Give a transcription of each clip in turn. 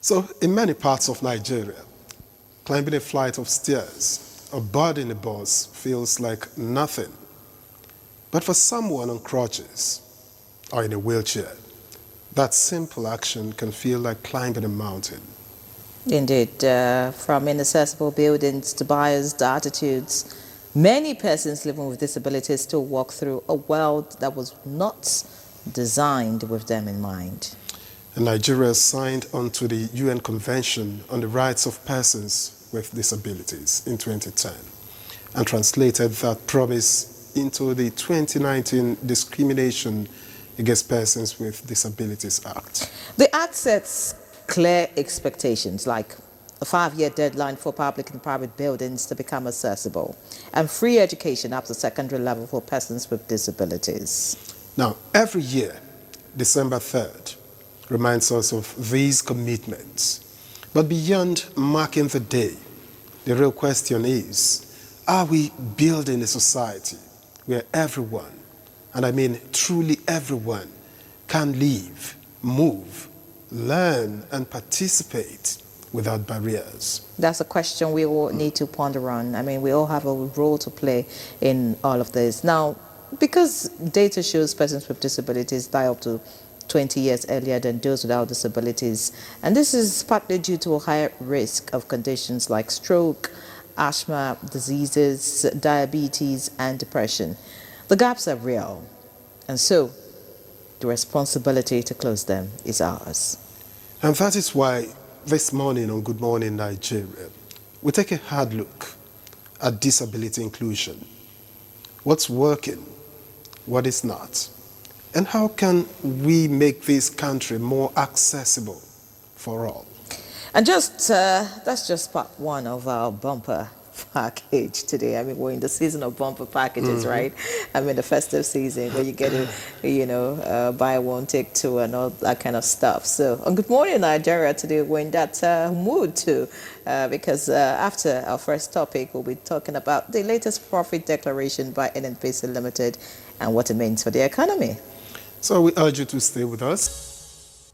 So, in many parts of Nigeria, climbing a flight of stairs or boarding a bus feels like nothing. But for someone on crutches or in a wheelchair, that simple action can feel like climbing a mountain. Indeed, from inaccessible buildings to biased attitudes, many persons living with disabilities still walk through a world that was not designed with them in mind. And Nigeria signed onto the UN Convention on the Rights of Persons with Disabilities in 2010 and translated that promise into the 2019 Discrimination Against Persons with Disabilities Act. The Act sets clear expectations like a 5-year deadline for public and private buildings to become accessible and free education up to secondary level for persons with disabilities. Now, every year, December 3rd, reminds us of these commitments. But beyond marking the day, the real question is, are we building a society where everyone, and I mean truly everyone, can live, move, learn, and participate without barriers? That's a question we all need to ponder on. I mean, we all have a role to play in all of this. Now, because data shows persons with disabilities die up to 20 years earlier than those without disabilities, and this is partly due to a higher risk of conditions like stroke, asthma, diseases, diabetes, and depression. The gaps are real, and so the responsibility to close them is ours. And that is why this morning on Good Morning Nigeria, we take a hard look at disability inclusion. What's working, what is not, and how can we make this country more accessible for all? And that's just part one of our bumper package today. I mean, we're in the season of bumper packages, right? I mean, the festive season where you get to, buy one, take two, and all that kind of stuff. So on Good Morning Nigeria today, we're in that mood too, because after our first topic, we'll be talking about the latest profit declaration by NNPC Limited and what it means for the economy. So we urge you to stay with us.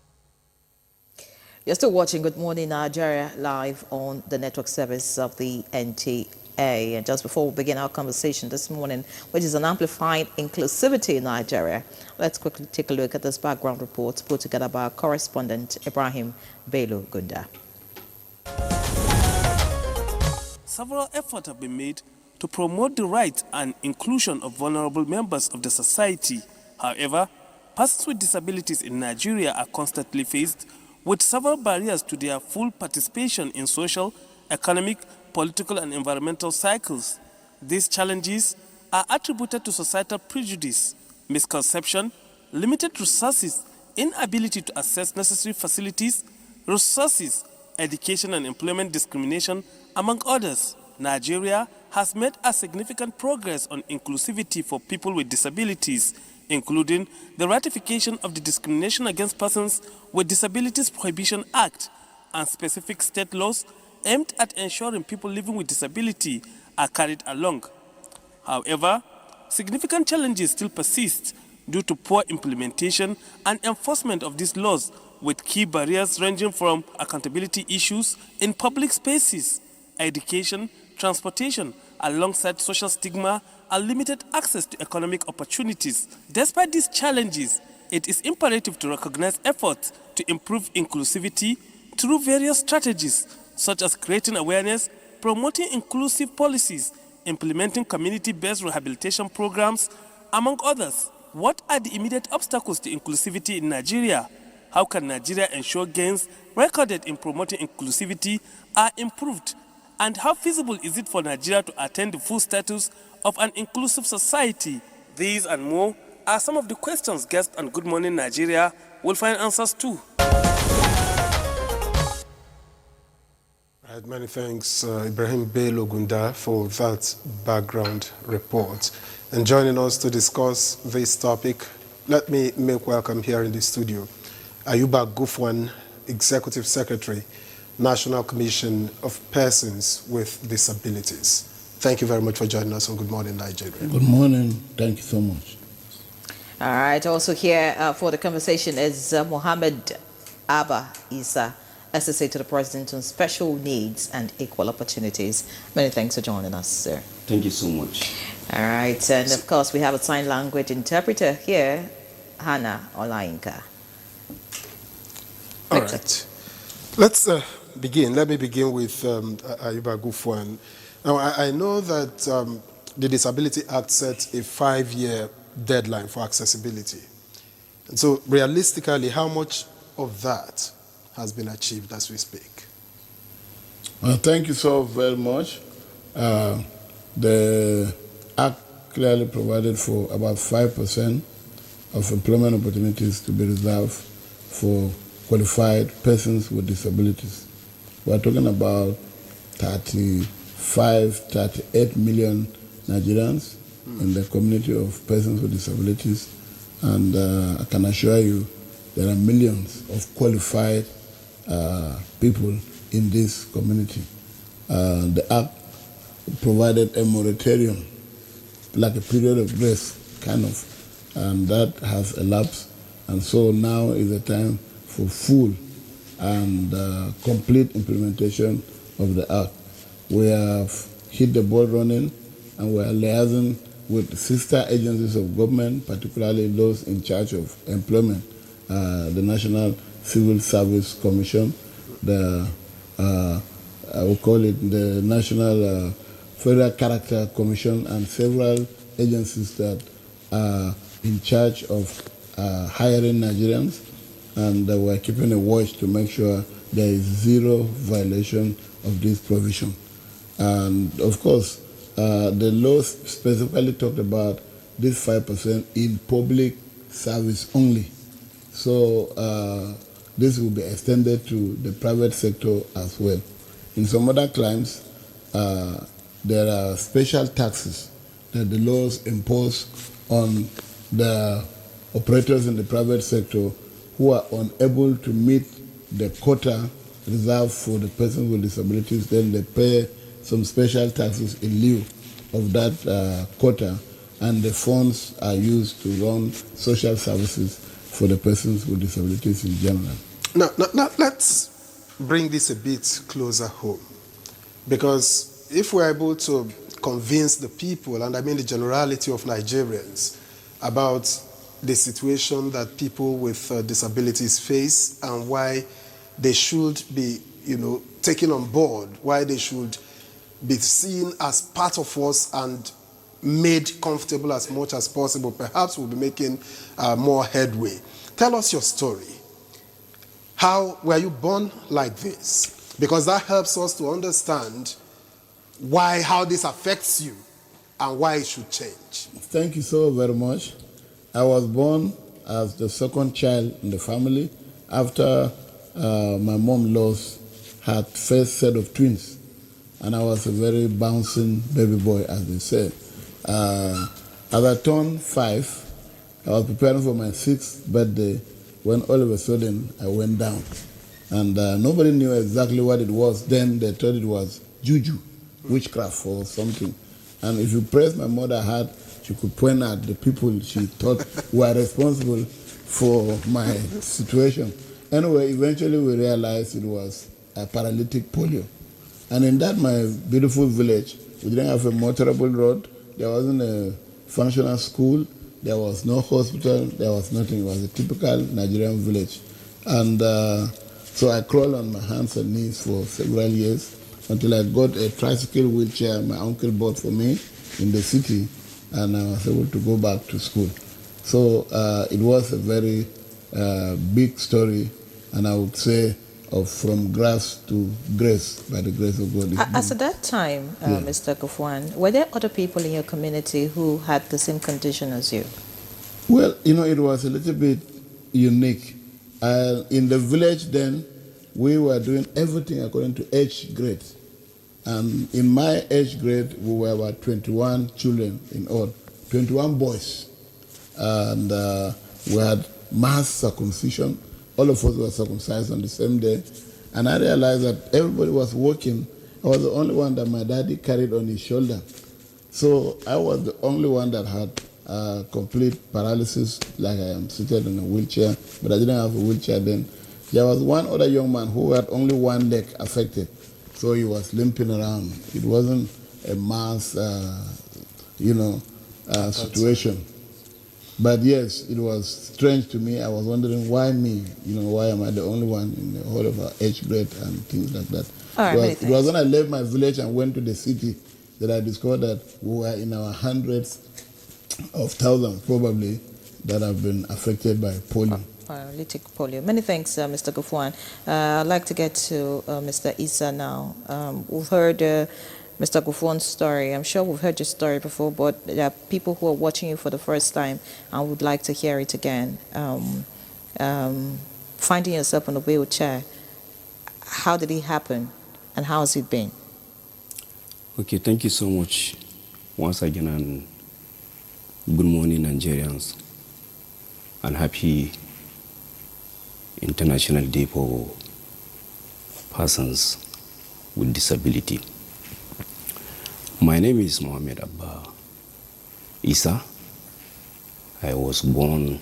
You're still watching Good Morning Nigeria live on the network service of the NTA. And just before we begin our conversation this morning, which is on Amplifying Inclusivity in Nigeria, let's quickly take a look at this background report put together by our correspondent, Ibrahim Bello Gunda. Several efforts have been made to promote the rights and inclusion of vulnerable members of the society. However, persons with disabilities in Nigeria are constantly faced with several barriers to their full participation in social, economic, political, and environmental cycles. These challenges are attributed to societal prejudice, misconception, limited resources, inability to access necessary facilities, resources, education, and employment discrimination, among others. Nigeria has made a significant progress on inclusivity for people with disabilities, including the ratification of the Discrimination Against Persons with Disabilities Prohibition Act and specific state laws aimed at ensuring people living with disability are carried along. However, significant challenges still persist due to poor implementation and enforcement of these laws, with key barriers ranging from accountability issues in public spaces, education, transportation, alongside social stigma and limited access to economic opportunities. Despite these challenges, it is imperative to recognize efforts to improve inclusivity through various strategies, such as creating awareness, promoting inclusive policies, implementing community-based rehabilitation programs, among others. What are the immediate obstacles to inclusivity in Nigeria? How can Nigeria ensure gains recorded in promoting inclusivity are improved? And how feasible is it for Nigeria to attain the full status of an inclusive society? These and more are some of the questions guests on Good Morning Nigeria will find answers to. Right, many thanks, Ibrahim Bello Gunda, for that background report. And joining us to discuss this topic, let me make welcome here in the studio Ayuba Gufwan, Executive Secretary, National Commission of Persons with Disabilities. Thank you very much for joining us on Good Morning Nigeria. Good morning. Thank you so much. All right. Also here for the conversation is Mohammed Abba Isa, SSA to the President on Special Needs and Equal Opportunities. Many thanks for joining us, sir. Thank you so much. All right, and of course we have a sign language interpreter here, Hannah Olainka. All right. Let's begin. Let me begin with Ayuba Gufwan. Now, I know that the Disability Act sets a 5-year deadline for accessibility. And so, realistically, how much of that has been achieved as we speak? Thank you so very much. The Act clearly provided for about 5% of employment opportunities to be reserved for qualified persons with disabilities. We're talking about 38 million Nigerians in the community of persons with disabilities, and I can assure you there are millions of qualified people in this community. The Act provided a moratorium, like a period of grace, kind of, and that has elapsed, and so now is the time for full and complete implementation of the Act. We have hit the ball running, and we are liaising with sister agencies of government, particularly those in charge of employment, the National Civil Service Commission, I will call it the National Federal Character Commission, and several agencies that are in charge of hiring Nigerians, and we're keeping a watch to make sure there is zero violation of this provision. And of course, the law specifically talked about this 5% in public service only. So this will be extended to the private sector as well. In some other climes, there are special taxes that the laws impose on the operators in the private sector who are unable to meet the quota reserved for the persons with disabilities. Then they pay some special taxes in lieu of that quota, and the funds are used to run social services for the persons with disabilities in general. Now let's bring this a bit closer home, because if we're able to convince the people, and I mean the generality of Nigerians, about the situation that people with disabilities face and why they should be, taken on board, why they should be seen as part of us and made comfortable as much as possible, perhaps we'll be making more headway. Tell us your story. How were you born like this? Because that helps us to understand how this affects you and why it should change. Thank you so very much. I was born as the second child in the family after my mom lost her first set of twins, and I was a very bouncing baby boy, as they said. As I turned 5, I was preparing for my 6th birthday when all of a sudden I went down. And nobody knew exactly what it was. Then they thought it was juju, witchcraft or something. And if you press my mother hard, she could point at the people she thought were responsible for my situation. Anyway, eventually we realized it was a paralytic polio. And in that, my beautiful village, we didn't have a motorable road, there wasn't a functional school, there was no hospital, there was nothing. It was a typical Nigerian village. And so I crawled on my hands and knees for several years until I got a tricycle wheelchair my uncle bought for me in the city, and I was able to go back to school. So it was a very big story, and I would say from grass to grace, by the grace of God. As at that time, Mr. Gufwan, were there other people in your community who had the same condition as you? Well, it was a little bit unique. In the village then, we were doing everything according to age grade. And in my age grade, we were about 21 children in all, 21 boys. And we had mass circumcision. All of us were circumcised on the same day. And I realized that everybody was working. I was the only one that my daddy carried on his shoulder. So I was the only one that had complete paralysis, like I am seated in a wheelchair, but I didn't have a wheelchair then. There was one other young man who had only one leg affected, so he was limping around. It wasn't a mass, situation. But yes, it was strange to me. I was wondering why me? Why am I the only one in the whole of our age grade and things like that. All right, it was when I left my village and went to the city that I discovered that we were in our hundreds of thousands probably that have been affected by polio. Paralytic polio. Many thanks, Mr. Gufwan. I'd like to get to Mr. Issa now. We've heard Mr. Gufwan's story. I'm sure we've heard your story before, but there are people who are watching you for the first time and would like to hear it again. Finding yourself in a wheelchair, how did it happen and how has it been? Okay, thank you so much once again, and good morning, Nigerians, and happy International Day for Persons with Disability. My name is Mohammed Abba Issa. I was born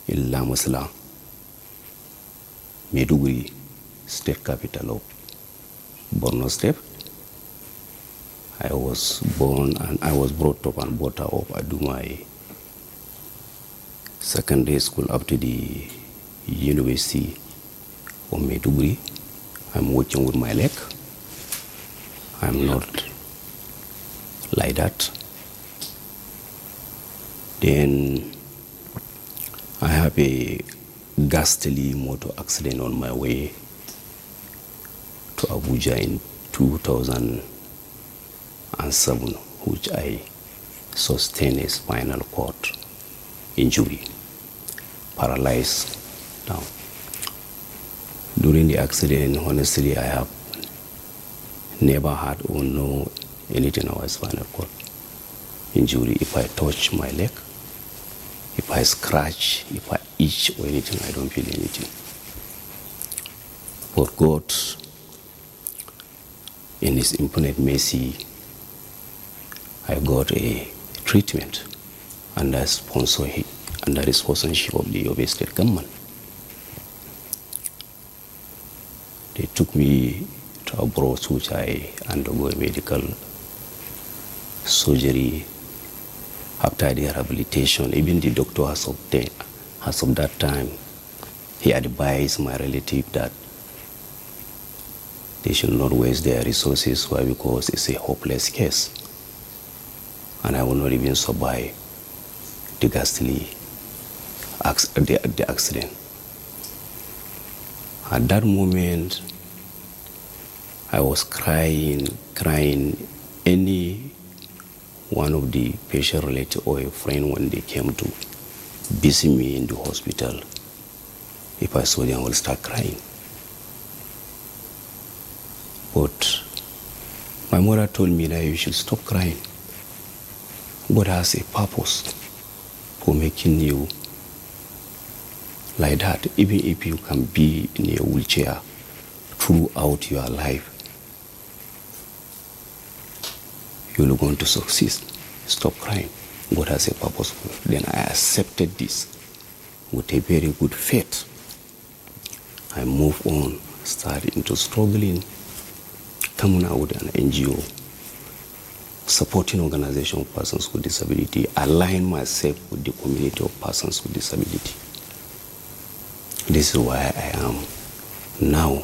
in Lamusla, Maiduguri, state capital of Borno State. I was born and I was brought up and brought up at my secondary school up to the University of Maiduguri. I'm working with my leg. I'm not like that. Then I have a ghastly motor accident on my way to Abuja in 2007, which I sustained a spinal cord injury, paralyzed now. During the accident, honestly, I have never had or know anything about spinal cord injury. If I touch my leg, if I scratch, if I itch or anything, I don't feel anything. But God, in His infinite mercy, I got a treatment under the sponsorship of the Yobe State government. They took me to abroad, which I undergo a medical surgery. After the rehabilitation, even the doctor as of that time, he advised my relative that they should not waste their resources. Why? Because it's a hopeless case. And I will not even survive the ghastly accident. At that moment, I was crying. Any one of the patient relative or a friend, when they came to visit me in the hospital, if I saw them, I will start crying. But my mother told me that you should stop crying. God has a purpose for making you like that. Even if you can be in a wheelchair throughout your life, you're going to succeed. Stop crying. God has a purpose for it. Then I accepted this with a very good faith. I moved on, started into struggling, coming out with an NGO, supporting organization of persons with disability, align myself with the community of persons with disability. This is why I am now.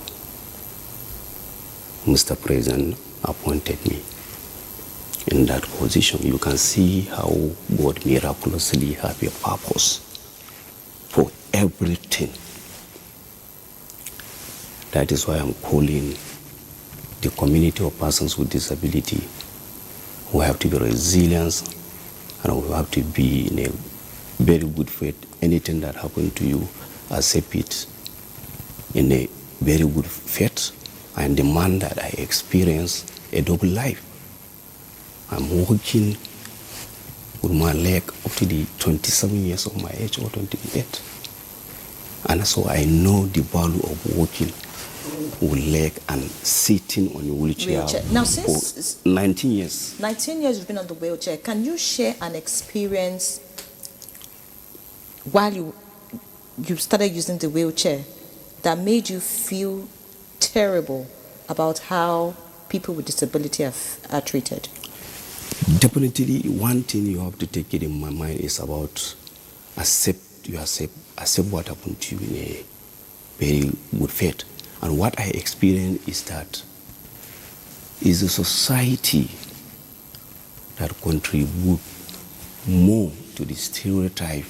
Mr. President appointed me in that position. You can see how God miraculously has a purpose for everything. That is why I'm calling the community of persons with disability. We have to be resilient and we have to be in a very good faith. Anything that happens to you, accept it in a very good faith and demand that I experience a double life. I'm working with my leg up to the 27 years of my age or 28. And so I know the value of working with leg and sitting on a wheelchair. Now, since 19 years. 19 years you've been on the wheelchair. Can you share an experience while you you started using the wheelchair that made you feel terrible about how people with disability are treated? Definitely, one thing you have to take it in my mind is about accept what happened to you in a very good faith. And what I experienced is that is a society that contribute more to the stereotype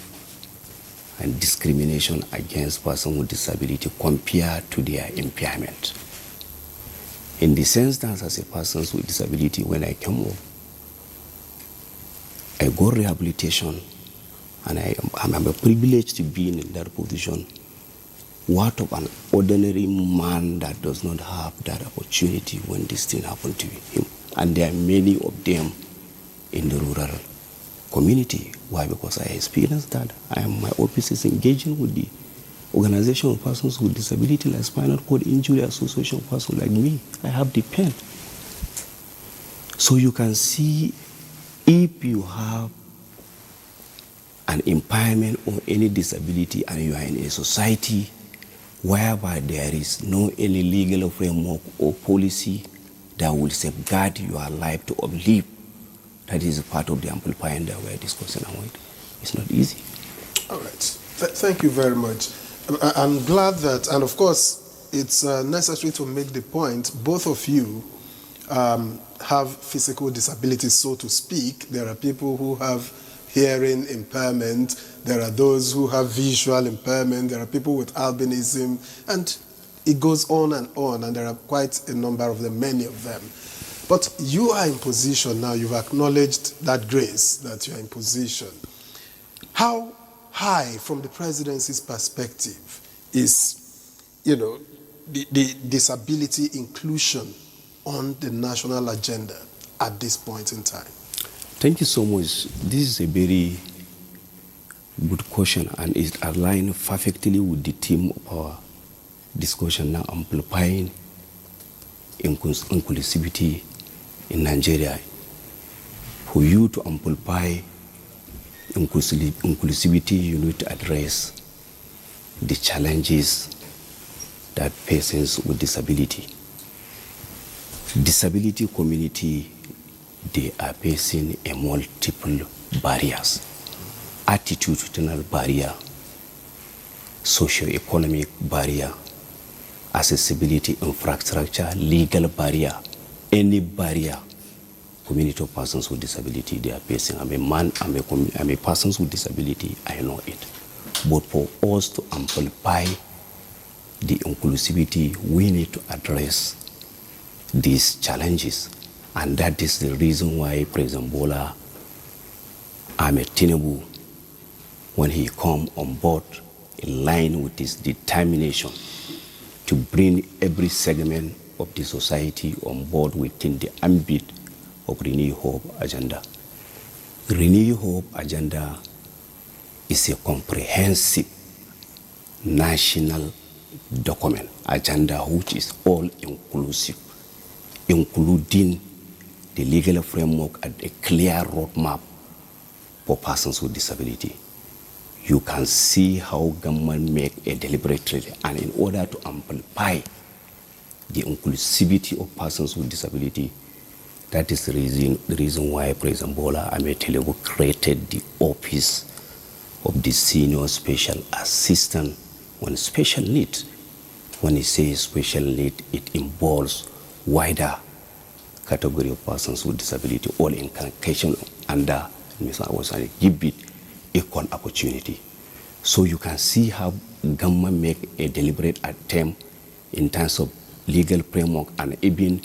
and discrimination against persons with disability compared to their impairment. In the sense that as a person with disability, when I come up, I got rehabilitation, and I'm a privilege to be in that position. What of an ordinary man that does not have that opportunity when this thing happened to him? And there are many of them in the rural community. Why? Because I experienced that. My office is engaging with the organization of persons with disability, like Spinal Cord Injury Association of persons like me. I have the pen. So you can see, if you have an impairment or any disability and you are in a society whereby there is no any legal framework or policy that will safeguard your life to uplift, that is part of the amplifying that we are discussing about. It's not easy. All right. Thank you very much. I'm glad that, and of course, it's necessary to make the point, both of you have physical disabilities, so to speak. There are people who have hearing impairment, there are those who have visual impairment, there are people with albinism, and it goes on, and there are quite a number of them, many of them. But you are in position now, you've acknowledged that grace, that you are in position. How high, from the presidency's perspective, is, the disability inclusion on the national agenda at this point in time? Thank you so much. This is a very good question, and it aligns perfectly with the theme of our discussion now, amplifying inclusivity in Nigeria. For you to amplify inclusivity, you need to address the challenges that persons with disability. Disability community, they are facing a multiple barriers. Attitudinal barrier, socio-economic barrier, accessibility infrastructure, legal barrier, any barrier community of persons with disability they are facing. I'm a person with disability, I know it. But for us to amplify the inclusivity, we need to address these challenges. And that is the reason why President Bola Ahmed Tinubu, when he come on board, in line with his determination to bring every segment of the society on board within the ambit of Renew Hope agenda. Renew Hope agenda is a comprehensive national document, agenda which is all inclusive, including the legal framework and a clear roadmap for persons with disability. You can see how government make a deliberate treaty, and in order to amplify the inclusivity of persons with disability, that is the reason why President Bola Ahmed Tinubu created the office of the Senior Special Assistant on Special Needs. When he says special need, it involves wider category of persons with disability, all incarnation under Mr. give it equal opportunity. So you can see how government make a deliberate attempt in terms of legal framework and even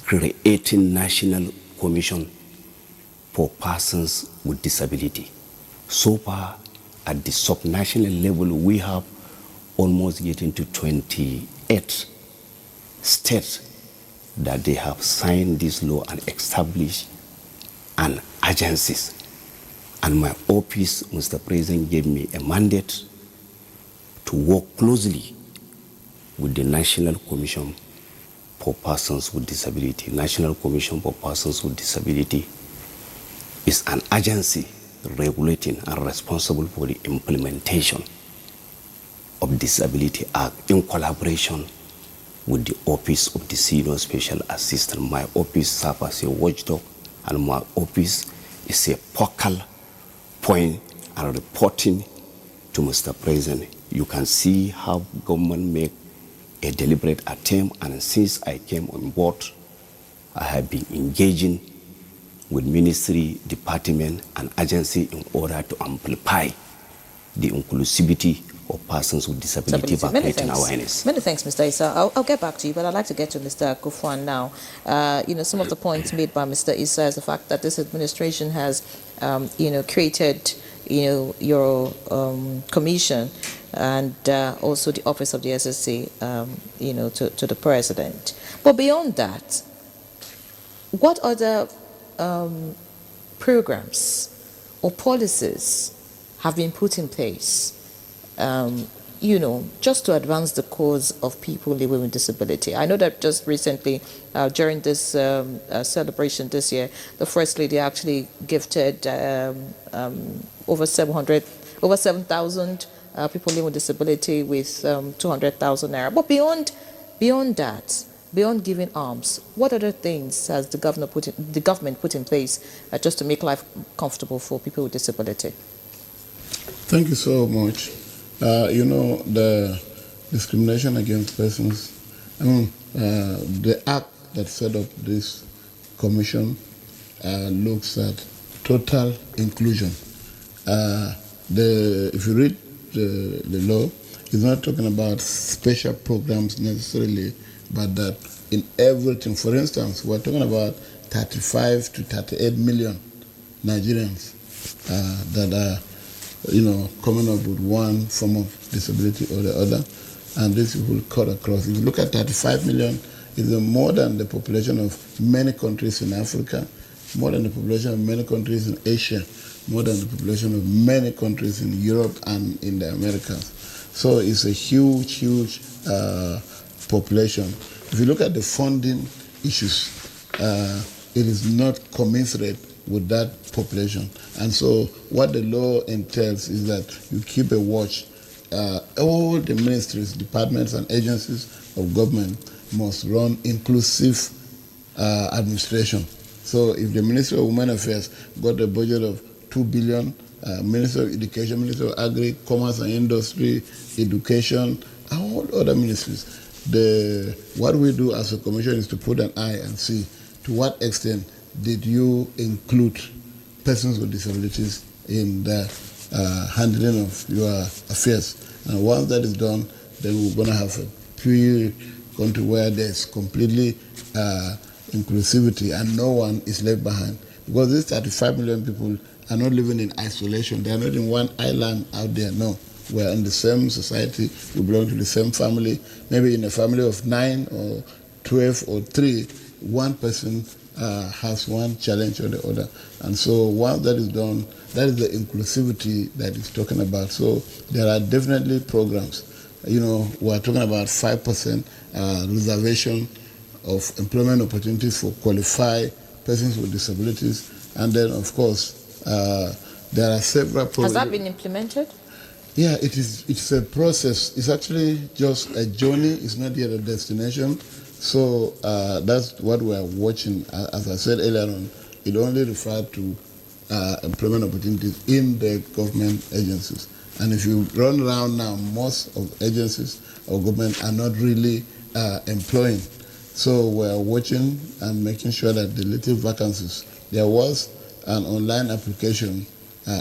creating national commission for persons with disability. So far, at the subnational level, we have almost getting to 28 states that they have signed this law and established an agencies. And my office, Mr. President, gave me a mandate to work closely with the National Commission for Persons with Disability. National Commission for Persons with Disability is an agency regulating and responsible for the implementation of Disability Act in collaboration with the Office of the Senior Special Assistant. My office serves as a watchdog, and my office is a focal point and reporting to Mr. President. You can see how government make a deliberate attempt, and since I came on board, I have been engaging with ministry, department, and agency in order to amplify the inclusivity of persons with disability by creating awareness. Many thanks, Mr. Issa. I'll get back to you, but I'd like to get to Mr. Kufwan now. Some of the points made by Mr. Issa is the fact that this administration has, created, your commission and also the office of the SSC, to the president. But beyond that, what other programs or policies have been put in place, just to advance the cause of people living with disability? I know that just recently, during this celebration this year, the First Lady actually gifted over 7,000 people living with disability with 200,000 naira. But beyond that, beyond giving arms, what other things has the government put in place just to make life comfortable for people with disability? Thank you so much. The discrimination against persons, the act that set up this commission looks at total inclusion. If you read the law, it's not talking about special programs necessarily, but that in everything. For instance, we're talking about 35 to 38 million Nigerians that are coming up with one form of disability or the other, and this will cut across. If you look at 35 million, it's more than the population of many countries in Africa, more than the population of many countries in Asia, more than the population of many countries in Europe and in the Americas. So it's a huge population. If you look at the funding issues, it is not commensurate with that population. And so what the law entails is that you keep a watch. All the ministries, departments, and agencies of government must run inclusive administration. So if the Ministry of Women Affairs got a budget of 2 billion, Ministry of Education, Ministry of Agri, Commerce and Industry, Education, and all other ministries, what we do as a commission is to put an eye and see to what extent did you include persons with disabilities in the handling of your affairs. And once that is done, then we're going to have a pure country where there's completely inclusivity and no one is left behind. Because these 35 million people are not living in isolation. They are not in one island out there. No. We're in the same society. We belong to the same family. Maybe in a family of 9 or 12 or 3, one person has one challenge or the other. And so once that is done, that is the inclusivity that he's talking about. So there are definitely programs. We're talking about 5% reservation of employment opportunities for qualified persons with disabilities. And then, of course, there are several programs. Has that been implemented? Yeah, it's a process. It's actually just a journey. It's not yet a destination. So that's what we're watching. As I said earlier on, it only referred to employment opportunities in the government agencies. And if you run around now, most of agencies or government are not really employing. So we're watching and making sure that the little vacancies. There was an online application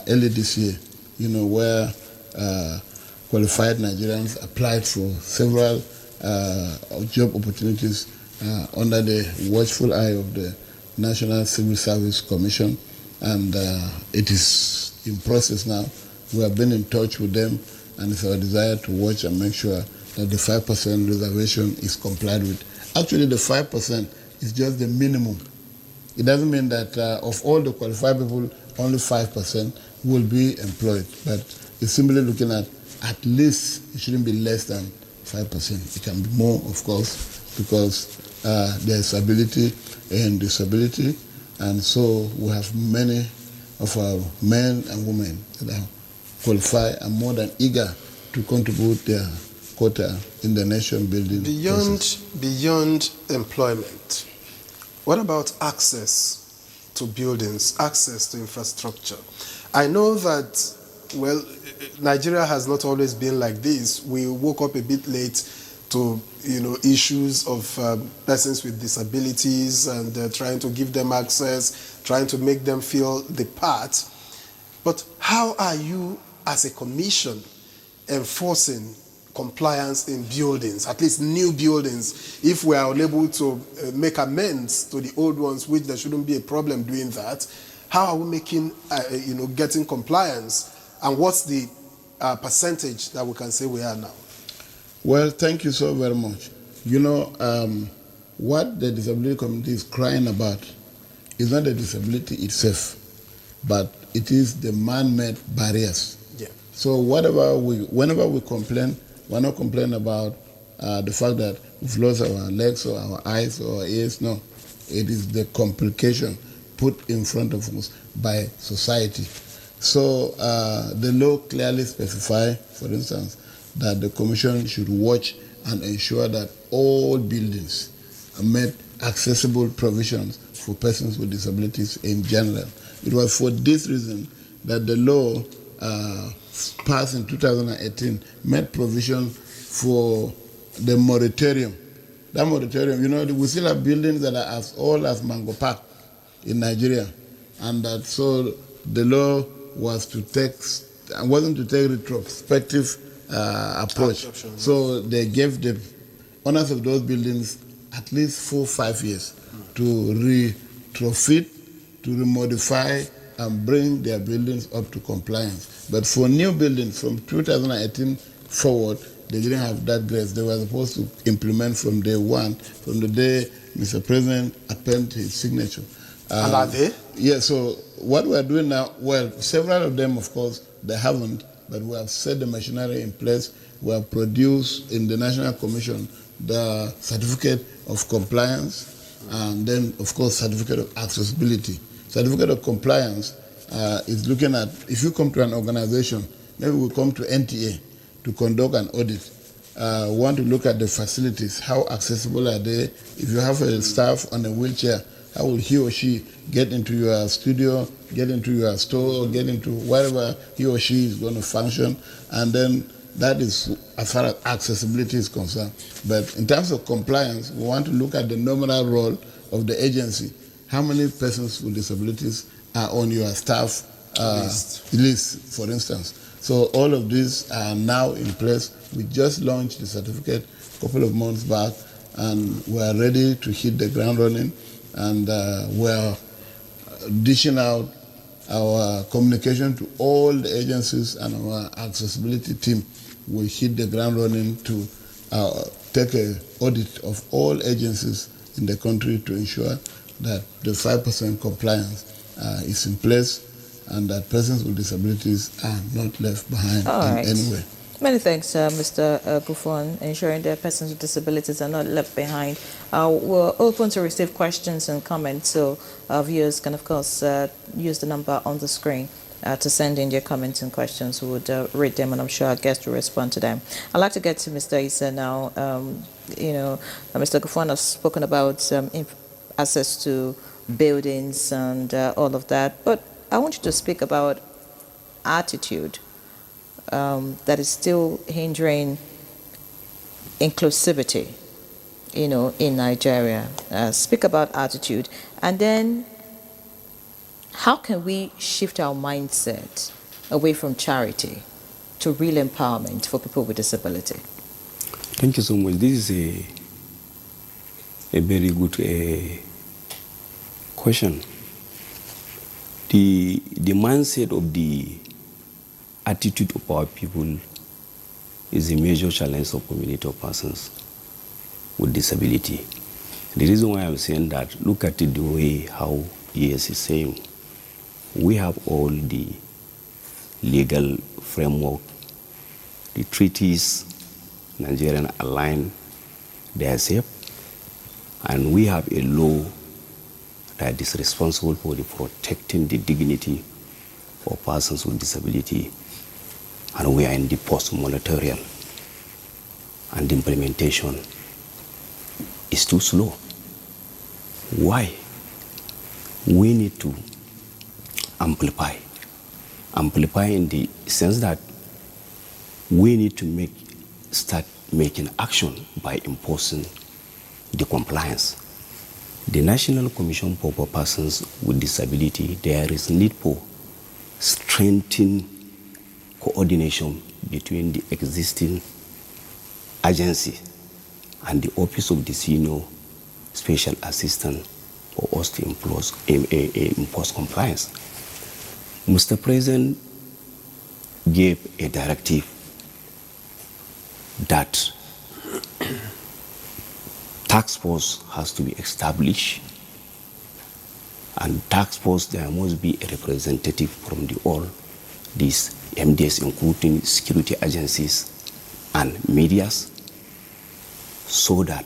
early this year, where qualified Nigerians applied for several job opportunities under the watchful eye of the National Civil Service Commission, and it is in process now. We have been in touch with them, and it's our desire to watch and make sure that the 5% reservation is complied with. Actually, the 5% is just the minimum. It doesn't mean that of all the qualified people, only 5% will be employed, but it's simply looking at least it shouldn't be less than 5%. It can be more, of course, because there's ability and disability, and so we have many of our men and women that are qualified and more than eager to contribute their quota in the nation building process. Beyond employment, what about access to buildings, access to infrastructure? I know that, well, Nigeria has not always been like this. We woke up a bit late to, issues of persons with disabilities and trying to give them access, trying to make them feel the part. But how are you, as a commission, enforcing compliance in buildings, at least new buildings, if we are unable to make amends to the old ones, which there shouldn't be a problem doing that? How are we making, getting compliance? And what's the percentage that we can say we are now? Well, thank you so very much. What the disability community is crying about is not the disability itself, but it is the man-made barriers. Yeah. So whenever we complain, we're not complaining about the fact that we've lost our legs or our eyes or our ears. No, it is the complication put in front of us by society. So the law clearly specifies, for instance, that the Commission should watch and ensure that all buildings made accessible provisions for persons with disabilities in general. It was for this reason that the law passed in 2018 made provision for the moratorium. That moratorium, we still have buildings that are as old as Mango Park in Nigeria, and that so the law wasn't to take retrospective approach. So they gave the owners of those buildings at least 4 or 5 years to retrofit, to remodify, and bring their buildings up to compliance. But for new buildings from 2018 forward, they didn't have that grace. They were supposed to implement from day one, from the day Mr. President appended his signature. And are they? Yeah, so what we're doing now, well, several of them, of course, they haven't, but we have set the machinery in place. We have produced in the National Commission the certificate of compliance, and then, of course, certificate of accessibility. Certificate of compliance is looking at, if you come to an organization, maybe we come to NTA to conduct an audit. We want to look at the facilities, how accessible are they? If you have a staff on a wheelchair, how will he or she get into your studio, get into your store, get into wherever he or she is going to function? And then that is as far as accessibility is concerned. But in terms of compliance, we want to look at the nominal role of the agency. How many persons with disabilities are on your staff list, for instance? So all of these are now in place. We just launched the certificate a couple of months back, and we are ready to hit the ground running. And we're dishing out our communication to all the agencies, and our accessibility team will hit the ground running to take an audit of all agencies in the country to ensure that the 5% compliance is in place and that persons with disabilities are not left behind any way. Many thanks, Mr. Gufon, ensuring that persons with disabilities are not left behind. We're open to receive questions and comments, so our viewers can, of course, use the number on the screen to send in their comments and questions. We would read them, and I'm sure our guests will respond to them. I'd like to get to Mr. Issa now. Mr. Gufon has spoken about access to buildings and all of that, but I want you to speak about attitude that is still hindering inclusivity, in Nigeria. Speak about attitude, and then how can we shift our mindset away from charity to real empowerment for people with disability? Thank you so much. This is a very good question. The mindset of the attitude of our people is a major challenge of community of persons with disability. The reason why I'm saying that, look at it the way how ES is saying. We have all the legal framework, the treaties, Nigerian align, they are safe, and we have a law that is responsible for protecting the dignity of persons with disability. and we are in the post-monetarial, and the implementation is too slow. Why? We need to amplify. Amplify in the sense that we need to start making action by imposing the compliance. The National Commission for Persons with Disability, there is need for strengthening coordination between the existing agency and the Office of the Senior Special Assistant for us to impose compliance. Mr. President gave a directive that task force has to be established, and task force there must be a representative from all these MDS, including security agencies and medias, so that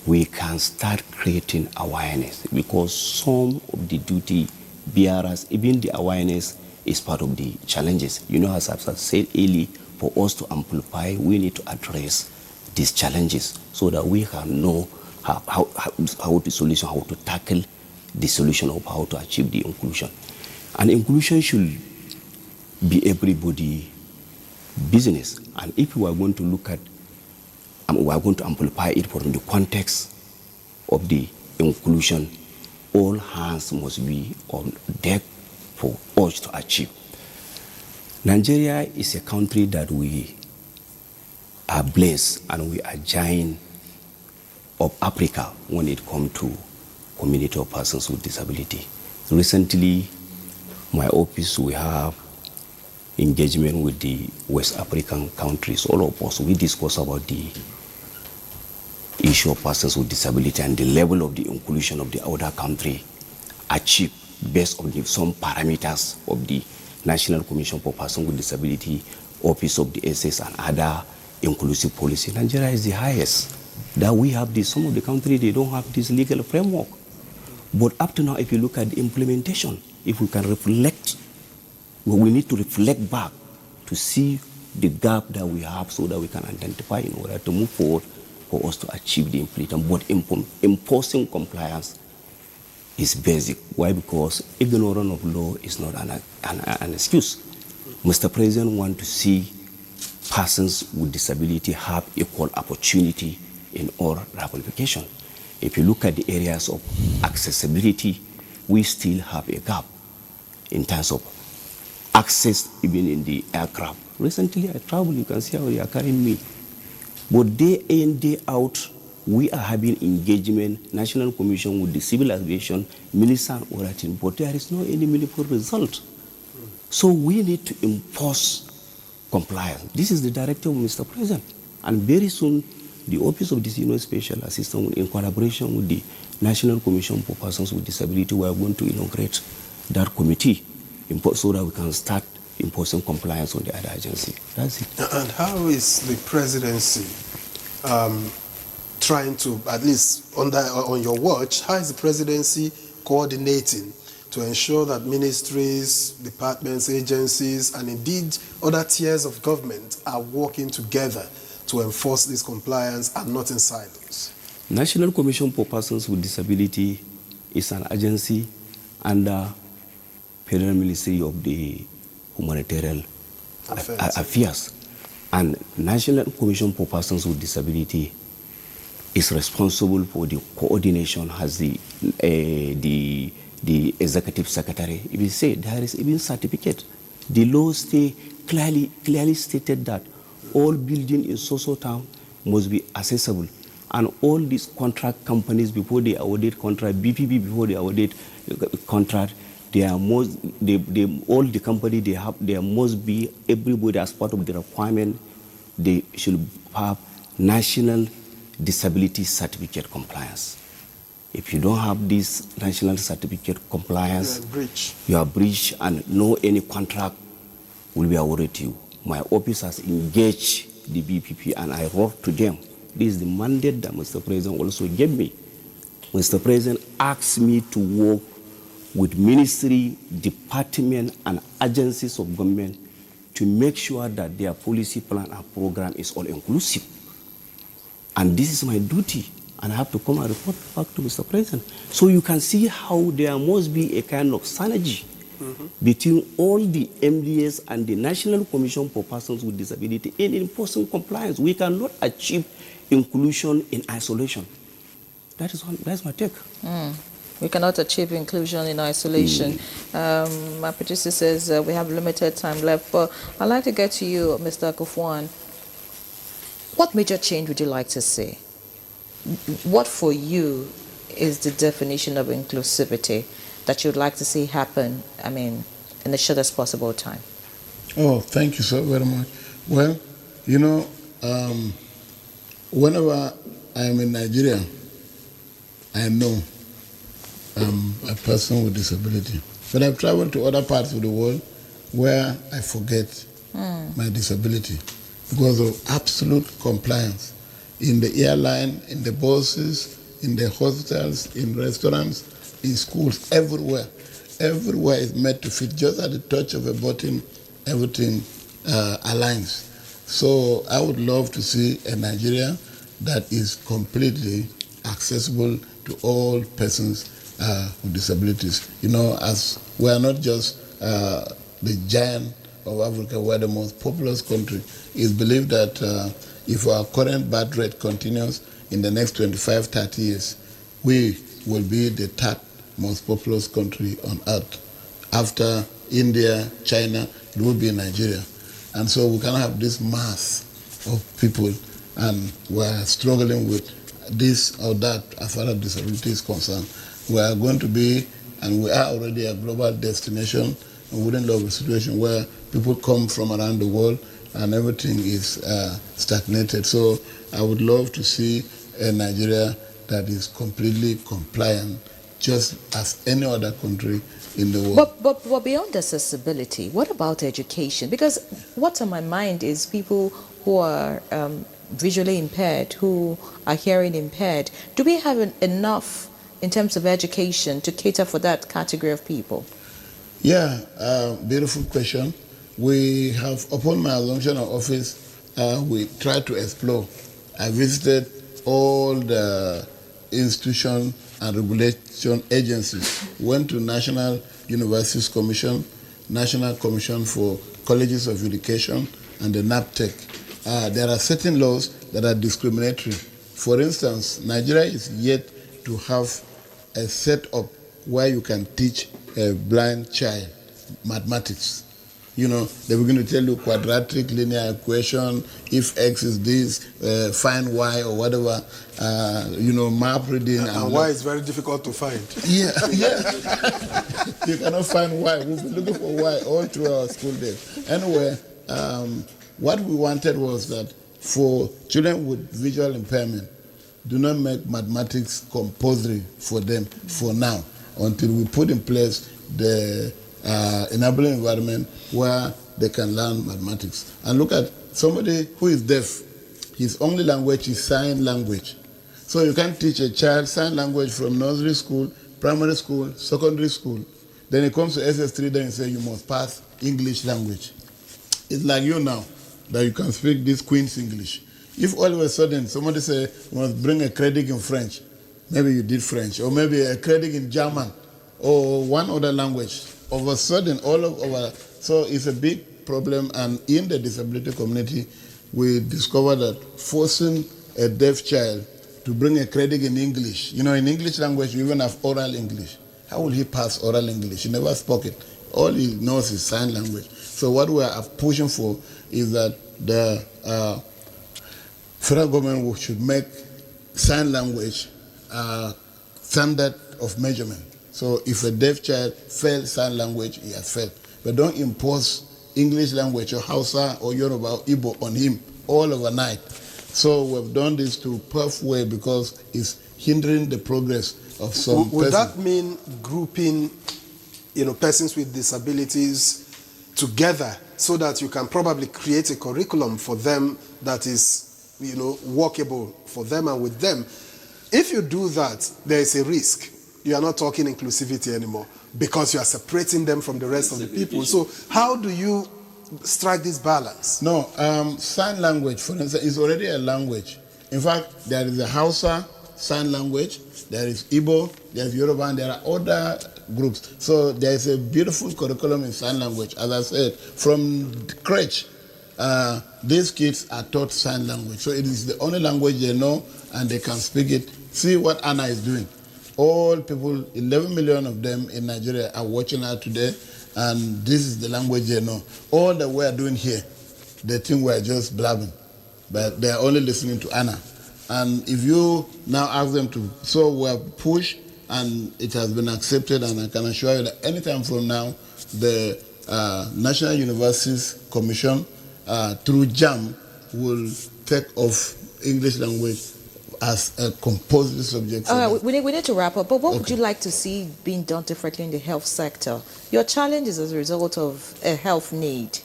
we can start creating awareness, because some of the duty bearers, even the awareness is part of the challenges. You know, as I've said earlier, for us to amplify, we need to address these challenges so that we can know how to tackle the solution of how to achieve the inclusion. And inclusion should be everybody business. And if we are going to look at, we are going to amplify it from the context of the inclusion, all hands must be on deck for us to achieve. Nigeria is a country that we are blessed, and we are giant of Africa when it comes to community of persons with disability. Recently, my office, we have engagement with the West African countries. All of us, we discuss about the issue of persons with disability and the level of the inclusion of the other country achieved based on some parameters of the National Commission for Persons with Disability, Office of the SS, and other inclusive policy. Nigeria is the highest. That we have this. Some of the countries, they don't have this legal framework. But up to now, if you look at the implementation, if we can reflect, well, we need to reflect back to see the gap that we have so that we can identify in order to move forward for us to achieve the implementation. But imposing compliance is basic. Why? Because ignorance of law is not an excuse. Mr. President wants to see persons with disability have equal opportunity in all ramifications. If you look at the areas of accessibility, we still have a gap in terms of access, even in the aircraft. Recently, I traveled, you can see how they are carrying me. But day in, day out, we are having engagement, National Commission with the Civil Aviation, Minister and other things, but there is no any meaningful result. So we need to impose compliance. This is the directive of Mr. President. And very soon, the Office of the Senior Special Assistant, in collaboration with the National Commission for Persons with Disability, we are going to inaugurate that committee so that we can start imposing compliance on the other agency. That's it. And how is the presidency trying to, at least on your watch, how is the presidency coordinating to ensure that ministries, departments, agencies, and indeed other tiers of government are working together to enforce this compliance and not in silence? National Commission for Persons with Disability is an agency under Federal Ministry of the Humanitarian Affairs. And National Commission for Persons with Disability is responsible for the coordination, has the executive secretary. If you say there is even certificate, the law clearly stated that all buildings in Soso town must be accessible, and all these contract companies before they awarded contract, BPP before they awarded contract, all the company they have, there must be everybody as part of the requirement. They should have national disability certificate compliance. If you don't have this national certificate compliance, you are breach, and no any contract will be awarded to you. My office has engaged the BPP, and I wrote to them. This is the mandate that Mr. President also gave me. Mr. President asked me to work with ministry, department, and agencies of government to make sure that their policy plan and program is all inclusive. And this is my duty, and I have to come and report back to Mr. President. So you can see how there must be a kind of synergy between all the MDS and the National Commission for Persons with Disability in enforcing compliance. We cannot achieve inclusion in isolation. That's my take. We cannot achieve inclusion in isolation. My producer says we have limited time left, but I'd like to get to you, Mr. Akufwan. What major change would you like to see? What for you is the definition of inclusivity that you'd like to see happen, I mean, in the shortest possible time? Oh, thank you so very much. Well, you know, whenever I'm in Nigeria, I know I'm a person with disability. But I've traveled to other parts of the world where I forget my disability because of absolute compliance in the airline, in the buses, in the hospitals, in restaurants, in schools, everywhere. Everywhere is made to fit. Just at the touch of a button, everything aligns. So I would love to see a Nigeria that is completely accessible to all persons with disabilities. You know, as we are not just the giant of Africa, we are the most populous country. It's believed that if our current birth rate continues in the next 25, 30 years, we will be the third most populous country on earth. After India, China, it will be Nigeria. And so we cannot have this mass of people, and we're struggling with this or that as far as disability is concerned. We are going to be, and we are already a global destination, and we wouldn't love a situation where people come from around the world and everything is stagnated. So I would love to see a Nigeria that is completely compliant, just as any other country in the world. But beyond accessibility, what about education? Because what's on my mind is people who are visually impaired, who are hearing impaired. Do we have enough in terms of education to cater for that category of people? Yeah, beautiful question. We have, upon my assumption of office, we tried to explore. I visited all the institution and regulation agencies, went to National Universities Commission, National Commission for Colleges of Education, and the NAPTEC. There are certain laws that are discriminatory. For instance, Nigeria is yet to have a setup where you can teach a blind child mathematics. You know, they're going to tell you quadratic linear equation, if X is this, find Y or whatever, you know, map reading. And Y is very difficult to find. Yeah. You cannot find Y. We'll be looking for Y all through our school days. Anyway, what we wanted was that for children with visual impairment, do not make mathematics compulsory for them for now, until we put in place the enabling environment where they can learn mathematics. And look at somebody who is deaf. His only language is sign language. So you can't teach a child sign language from nursery school, primary school, secondary school. Then it comes to SS3, then you say you must pass English language. It's like you now, that you can speak this Queen's English. If all of a sudden somebody say you must bring a credit in French, maybe you did French, or maybe a credit in German, or one other language, all of a sudden, so it's a big problem. And in the disability community, we discovered that forcing a deaf child to bring a credit in English, you know, in English language, you even have oral English. How will he pass oral English? He never spoke it. All he knows is sign language. So what we are pushing for is that the federal government should make sign language standard of measurement. So if a deaf child fails sign language, he has failed. But don't impose English language or Hausa or Yoruba or Igbo on him all overnight. So we've done this to pave way because it's hindering the progress of some persons. Would that mean grouping, you know, persons with disabilities together so that you can probably create a curriculum for them that is, you know, workable for them and with them? If you do that, there is a risk. You are not talking inclusivity anymore because you are separating them from the rest of the people. So how do you strike this balance? No, sign language, for instance, is already a language. In fact, there is a Hausa sign language, there is Igbo, there is Yoruba, and there are other groups. So there is a beautiful curriculum in sign language. As I said, from crèche, these kids are taught sign language. So it is the only language they know, and they can speak it. See what Anna is doing. All people, 11 million of them in Nigeria are watching her today, and this is the language they know. All that we are doing here, they think we are just blabbing, but they are only listening to Anna. And if you now ask them to, so we have pushed, and it has been accepted, and I can assure you that anytime from now, the National Universities Commission, through JAM, will take off English language as a compulsory subject. All right, we need to wrap up, but what would you like to see being done differently in the health sector? Your challenge is as a result of a health need.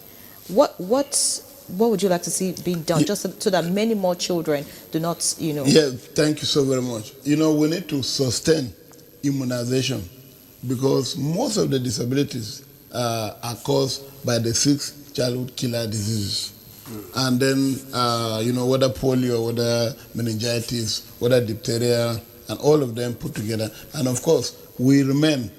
What would you like to see being done, just so that many more children do not, Yeah, thank you so very much. We need to sustain immunization, because most of the disabilities are caused by the 6 childhood killer diseases. And then, whether polio, whether meningitis, whether diphtheria, and all of them put together. And of course, we remain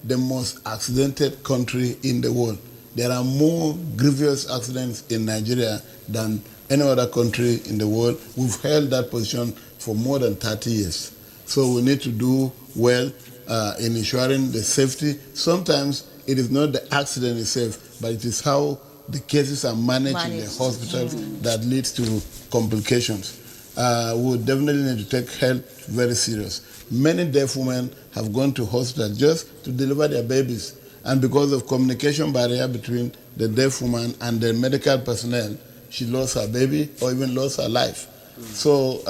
the most accidented country in the world. There are more grievous accidents in Nigeria than any other country in the world. We've held that position for more than 30 years. So we need to do well in ensuring the safety. Sometimes it is not the accident itself, but it is how the cases are managed in the hospital that leads to complications. We definitely need to take health very serious. Many deaf women have gone to hospital just to deliver their babies, and because of communication barrier between the deaf woman and the medical personnel, she lost her baby or even lost her life. So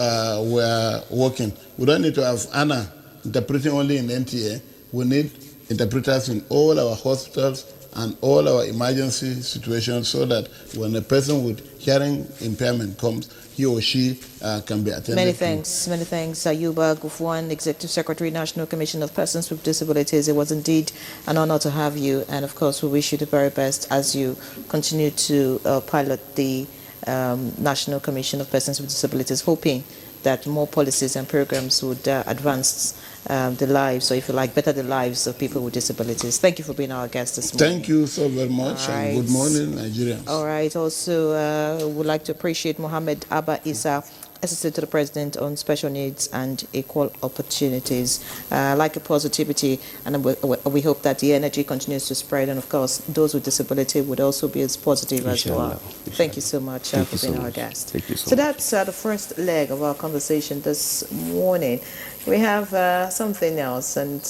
we are working. We don't need to have Anna interpreting only in NTA. We need interpreters in all our hospitals and all our emergency situations, so that when a person with hearing impairment comes, he or she can be attended Many to. thanks, Ayuba Gufwan, Executive Secretary, National Commission of Persons with Disabilities. It was indeed an honor to have you, and of course we wish you the very best as you continue to pilot the National Commission of Persons with Disabilities, hoping that more policies and programs would advance the lives, or if you like, better the lives of people with disabilities. Thank you for being our guest this morning. Thank you so very much, and good morning, Nigerians. All right. Also, would like to appreciate Mohammed Abba Isa, Assistant to the President on Special Needs and Equal Opportunities. Like a positivity, and we hope that the energy continues to spread, and of course, those with disability would also be as positive as well. Thank you so much for being our guest. Thank you so So much. that's the first leg of our conversation this morning. We have something else, and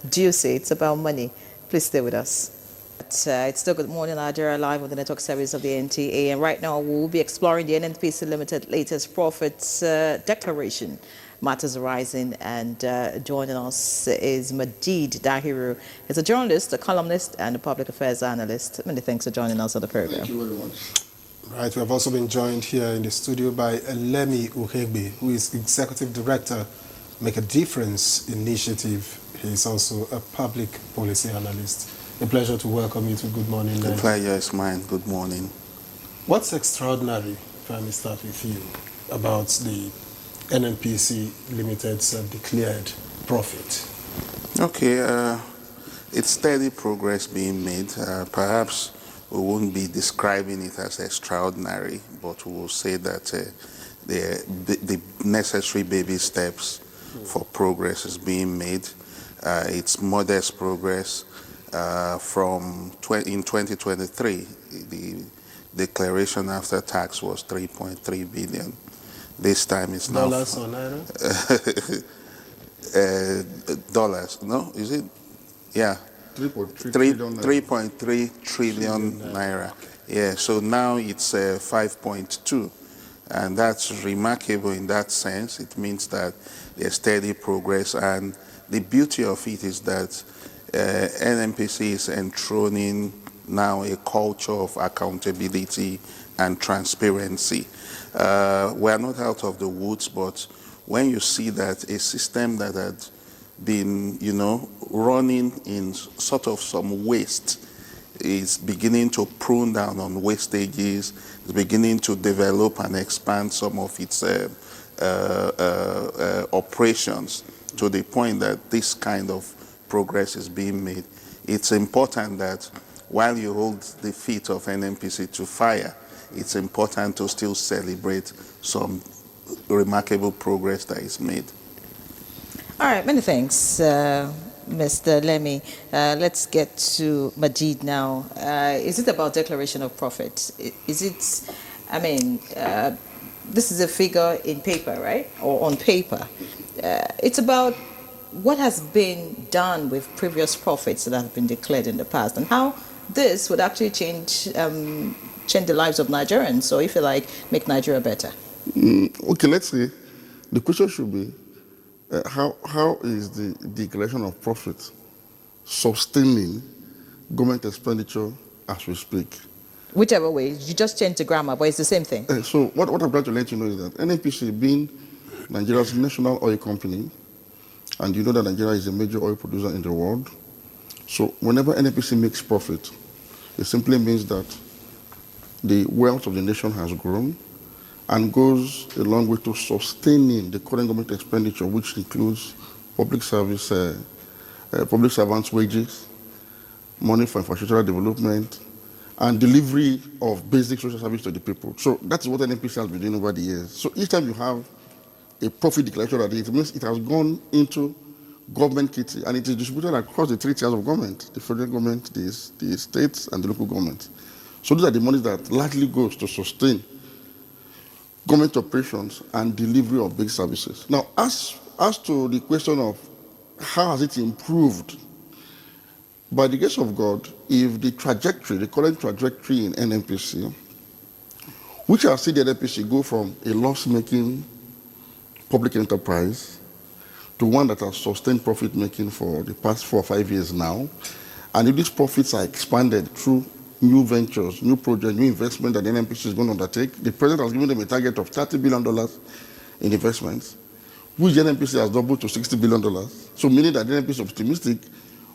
juicy. It's about money. Please stay with us. It's still Good Morning Nigeria, live on the network service of the NTA, and right now we'll be exploring the NNPC Limited latest profits declaration, matters arising, and joining us is Majid Dahiru. He's a journalist, a columnist, and a public affairs analyst. Many thanks for joining us on the program. Thank you very much. Right, we have also been joined here in the studio by Elemi Uhegbe, who is Executive Director, Make a Difference Initiative. He is also a public policy analyst. A pleasure to welcome you to Good Morning. The pleasure is mine. Good morning. What's extraordinary, if I may start with you, about the NNPC Limited's declared profit? Okay, it's steady progress being made. Perhaps we won't be describing it as extraordinary, but we will say that the necessary baby steps for progress is being made. It's modest progress. In 2023, the declaration after tax was 3.3 billion. This time it's now Dollars or naira? dollars. No, is it? Yeah. 3.3 trillion naira. Yeah. So now it's 5.2, and that's remarkable in that sense. It means that there's steady progress, and the beauty of it is that NNPC is enthroning now a culture of accountability and transparency. We are not out of the woods, but when you see that a system that had been, running in sort of some waste is beginning to prune down on wastages, is beginning to develop and expand some of its operations to the point that this kind of progress is being made. It's important that while you hold the feet of NNPC to fire, it's important to still celebrate some remarkable progress that is made. All right, many thanks, Mr. Lemmy. Let's get to Majid now. Is it about declaration of profit? Is it, I mean, this is a figure in paper, right? Or on paper. It's about what has been done with previous profits that have been declared in the past and how this would actually change the lives of Nigerians. So if you like, make Nigeria better. Okay, let's say the question should be, how is the declaration of profit sustaining government expenditure as we speak? Whichever way, you just change the grammar, but it's the same thing. So what I'm trying to let you know is that NNPC, being Nigeria's national oil company, and you know that Nigeria is a major oil producer in the world, so whenever NNPC makes profit, it simply means that the wealth of the nation has grown and goes a long way to sustaining the current government expenditure, which includes public service, public servants' wages, money for infrastructural development, and delivery of basic social service to the people. So that's what NNPC has been doing over the years. So each time you have a profit declaration, it means it has gone into government kitty and it is distributed across the three tiers of government: the federal government, the states, and the local government. So these are the monies that largely goes to sustain government operations and delivery of big services. Now, as to the question of how has it improved, by the grace of God, if the trajectory, the current trajectory in NNPC, which has seen the NNPC go from a loss-making public enterprise to one that has sustained profit-making for the past 4 or 5 years now, and if these profits are expanded through new ventures, new projects, new investment that the NNPC is going to undertake, the president has given them a target of $30 billion in investments, which the NNPC has doubled to $60 billion. So meaning that the NNPC is optimistic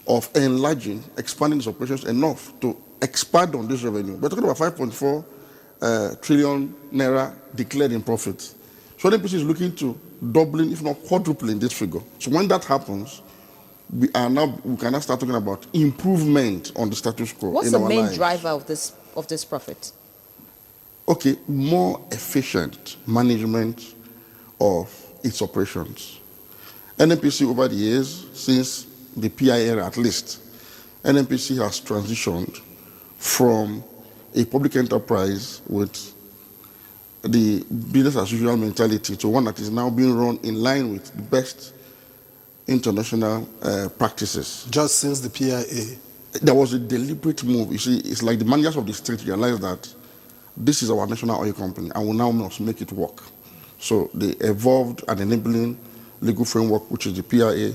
of enlarging, expanding its operations enough to expand on this revenue. We're talking about 5.4 trillion naira declared in profits. So NNPC is looking to doubling, if not quadrupling this figure. So when that happens, we can now start talking about improvement on the status quo. What's the main driver of this profit? Okay, more efficient management of its operations. NNPC over the years, since the PI era at least, NNPC has transitioned from a public enterprise with the business as usual mentality to one that is now being run in line with the best international practices. Just since the PIA? There was a deliberate move. You see, it's like the managers of the state realized that this is our national oil company and we now must make it work. So they evolved an enabling legal framework, which is the PIA,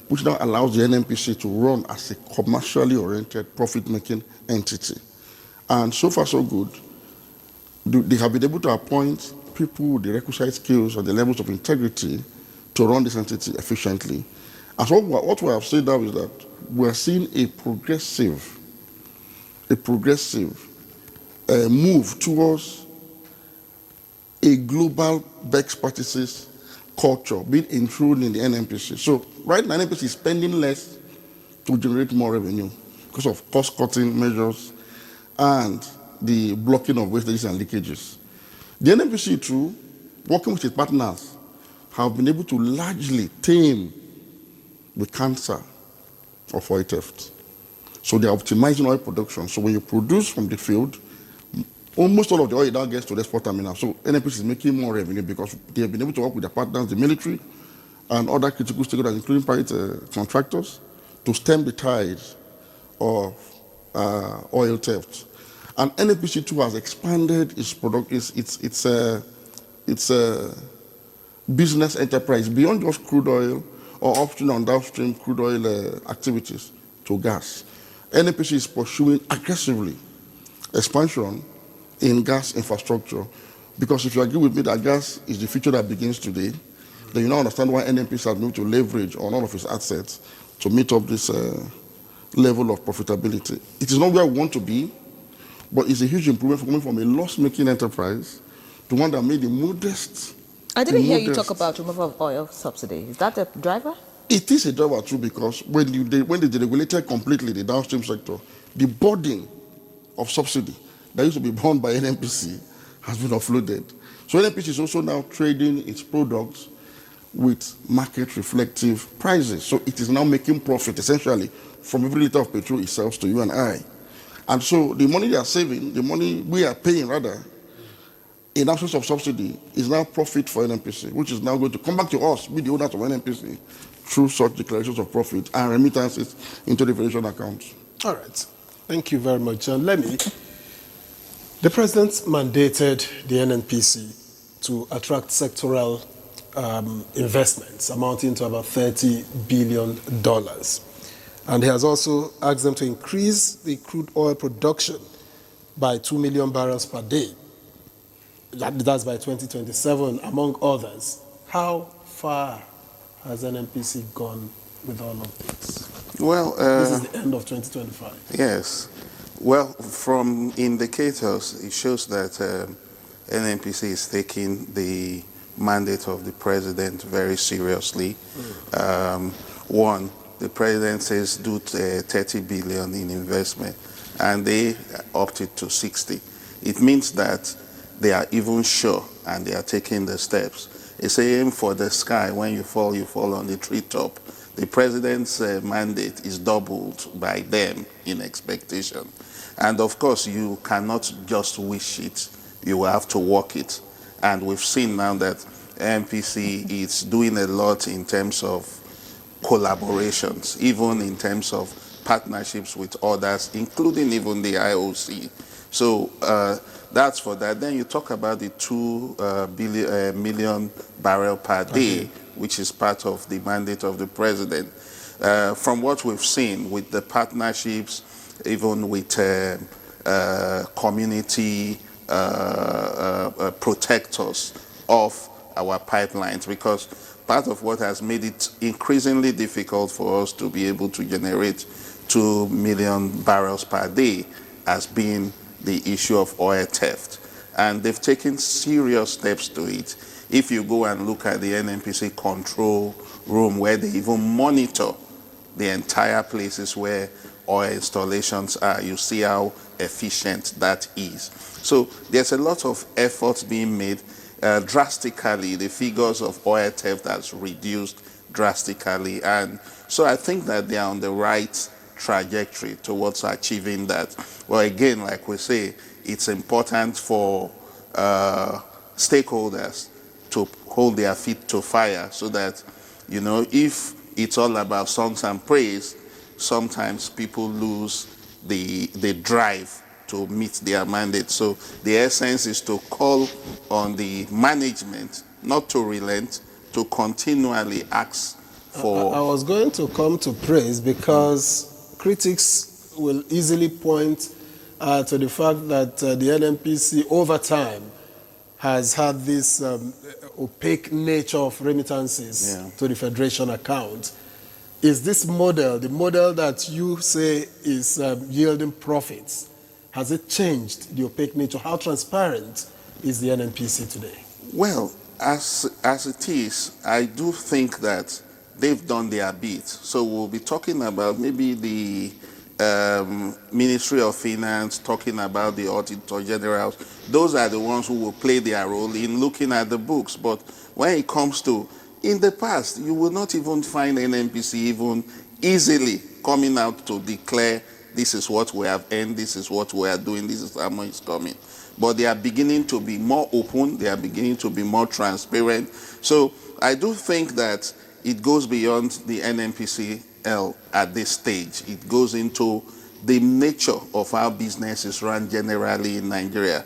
which now allows the NNPC to run as a commercially oriented, profit-making entity. And so far, so good. They have been able to appoint people with the requisite skills and the levels of integrity to run this entity efficiently. And so what we have said now is that we are seeing a progressive move towards a global best practices culture being intruded in the NNPC. So right now, NNPC is spending less to generate more revenue because of cost-cutting measures and the blocking of wastages and leakages. The NNPC, through working with its partners, have been able to largely tame the cancer of oil theft. So they are optimizing oil production. So when you produce from the field, almost all of the oil now gets to the export terminal. So NNPC is making more revenue because they have been able to work with their partners, the military, and other critical stakeholders, including private contractors, to stem the tide of oil theft. And NNPC too has expanded its product, its business enterprise beyond just crude oil or upstream and downstream crude oil activities to gas. NNPC is pursuing aggressively expansion in gas infrastructure, because if you agree with me that gas is the future that begins today, then you now understand why NNPC has moved to leverage on all of its assets to meet up this level of profitability. It is not where we want to be, but it's a huge improvement from coming from a loss-making enterprise to one that made the modest. I didn't hear you talk about removal of oil subsidy. Is that a driver? It is a driver too, because when they deregulated completely the downstream sector, the burden of subsidy that used to be borne by NNPC has been offloaded. So NNPC is also now trading its products with market-reflective prices. So it is now making profit, essentially, from every liter of petrol it sells to you and I. And so the money they are saving, the money we are paying, rather, in absence of subsidy, is now profit for NNPC, which is now going to come back to us, be the owners of NNPC, through such declarations of profit and remittances into the variation accounts. All right. Thank you very much, John. The president mandated the NNPC to attract sectoral investments amounting to about $30 billion. And he has also asked them to increase the crude oil production by 2 million barrels per day. That's by 2027, among others. How far has NNPC gone with all of this? Well, this is the end of 2025. Yes. Well, from indicators, it shows that NNPC is taking the mandate of the president very seriously. One, the president says do 30 billion in investment, and they opted to 60. It means that they are even sure, and they are taking the steps. It's aim for the sky. When you fall on the treetop. The president's mandate is doubled by them in expectation. And of course, you cannot just wish it. You will have to work it. And we've seen now that NPC is doing a lot in terms of collaborations, even in terms of partnerships with others, including even the IOC. So that's for that. Then you talk about the 2 million barrel per day, which is part of the mandate of the president. From what we've seen with the partnerships, even with community protectors of our pipelines, because part of what has made it increasingly difficult for us to be able to generate 2 million barrels per day has been the issue of oil theft. And they've taken serious steps to it. If you go and look at the NNPC control room, where they even monitor the entire places where oil installations are, you see how efficient that is. So there's a lot of efforts being made. Drastically, the figures of oil theft has reduced drastically. And so I think that they are on the right trajectory towards achieving that. Well, again, like we say, it's important for stakeholders to hold their feet to fire, so that, you know, if it's all about songs and praise, sometimes people lose the drive to meet their mandate. So the essence is to call on the management not to relent, to continually ask for... I was going to come to praise, because critics will easily point to the fact that the NNPC over time has had this opaque nature of remittances to the Federation account. Is this model, the model that you say is yielding profits, has it changed the opaque nature? How transparent is the NNPC today? Well, as it is, I do think that they've done their bit. So we'll be talking about maybe the Ministry of Finance, talking about the Auditor Generals. Those are the ones who will play their role in looking at the books. But when it comes to, in the past, you will not even find NNPC even easily coming out to declare, this is what we have earned, this is what we are doing, this is how much is coming. But they are beginning to be more open, they are beginning to be more transparent. So I do think that it goes beyond the NNPCL at this stage. It goes into the nature of how business is run generally in Nigeria.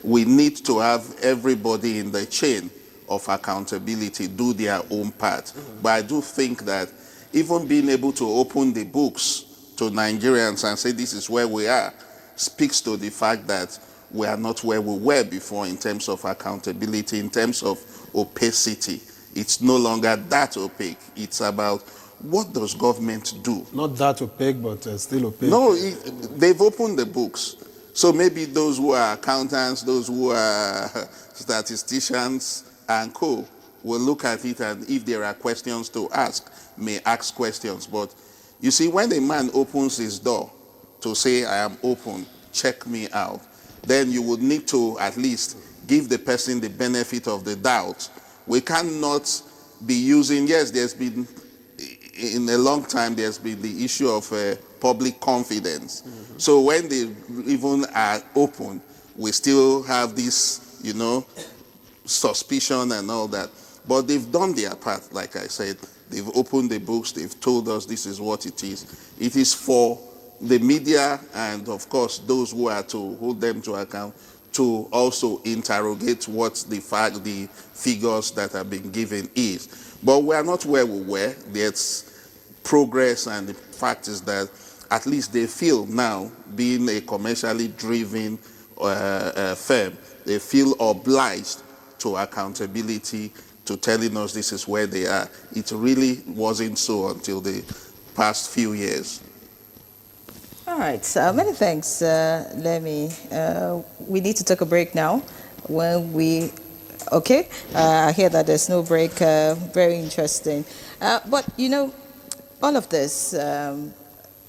We need to have everybody in the chain of accountability do their own part. But I do think that even being able to open the books to Nigerians and say this is where we are speaks to the fact that we are not where we were before in terms of accountability, in terms of opacity. It's no longer that opaque. It's about what does government do? Not that opaque, but still opaque. No, they've opened the books. So maybe those who are accountants, those who are statisticians and co will look at it, and if there are questions to ask, may ask questions. But you see, when a man opens his door to say, I am open, check me out, then you would need to at least give the person the benefit of the doubt. We cannot be using, yes, there's been, in a long time, there's been the issue of public confidence. So when they even are open, we still have this, you know, suspicion and all that. But they've done their part, like I said. They've opened the books, they've told us this is what it is. It is for the media and, of course, those who are to hold them to account to also interrogate what the figures that have been given is. But we are not where we were. There's progress, and the fact is that at least they feel now, being a commercially driven firm, they feel obliged to accountability, to telling us this is where they are. It really wasn't so until the past few years. All right, so many thanks, Lemmy. We need to take a break now. When we, okay, I hear that there's no break, very interesting. But, you know, all of this,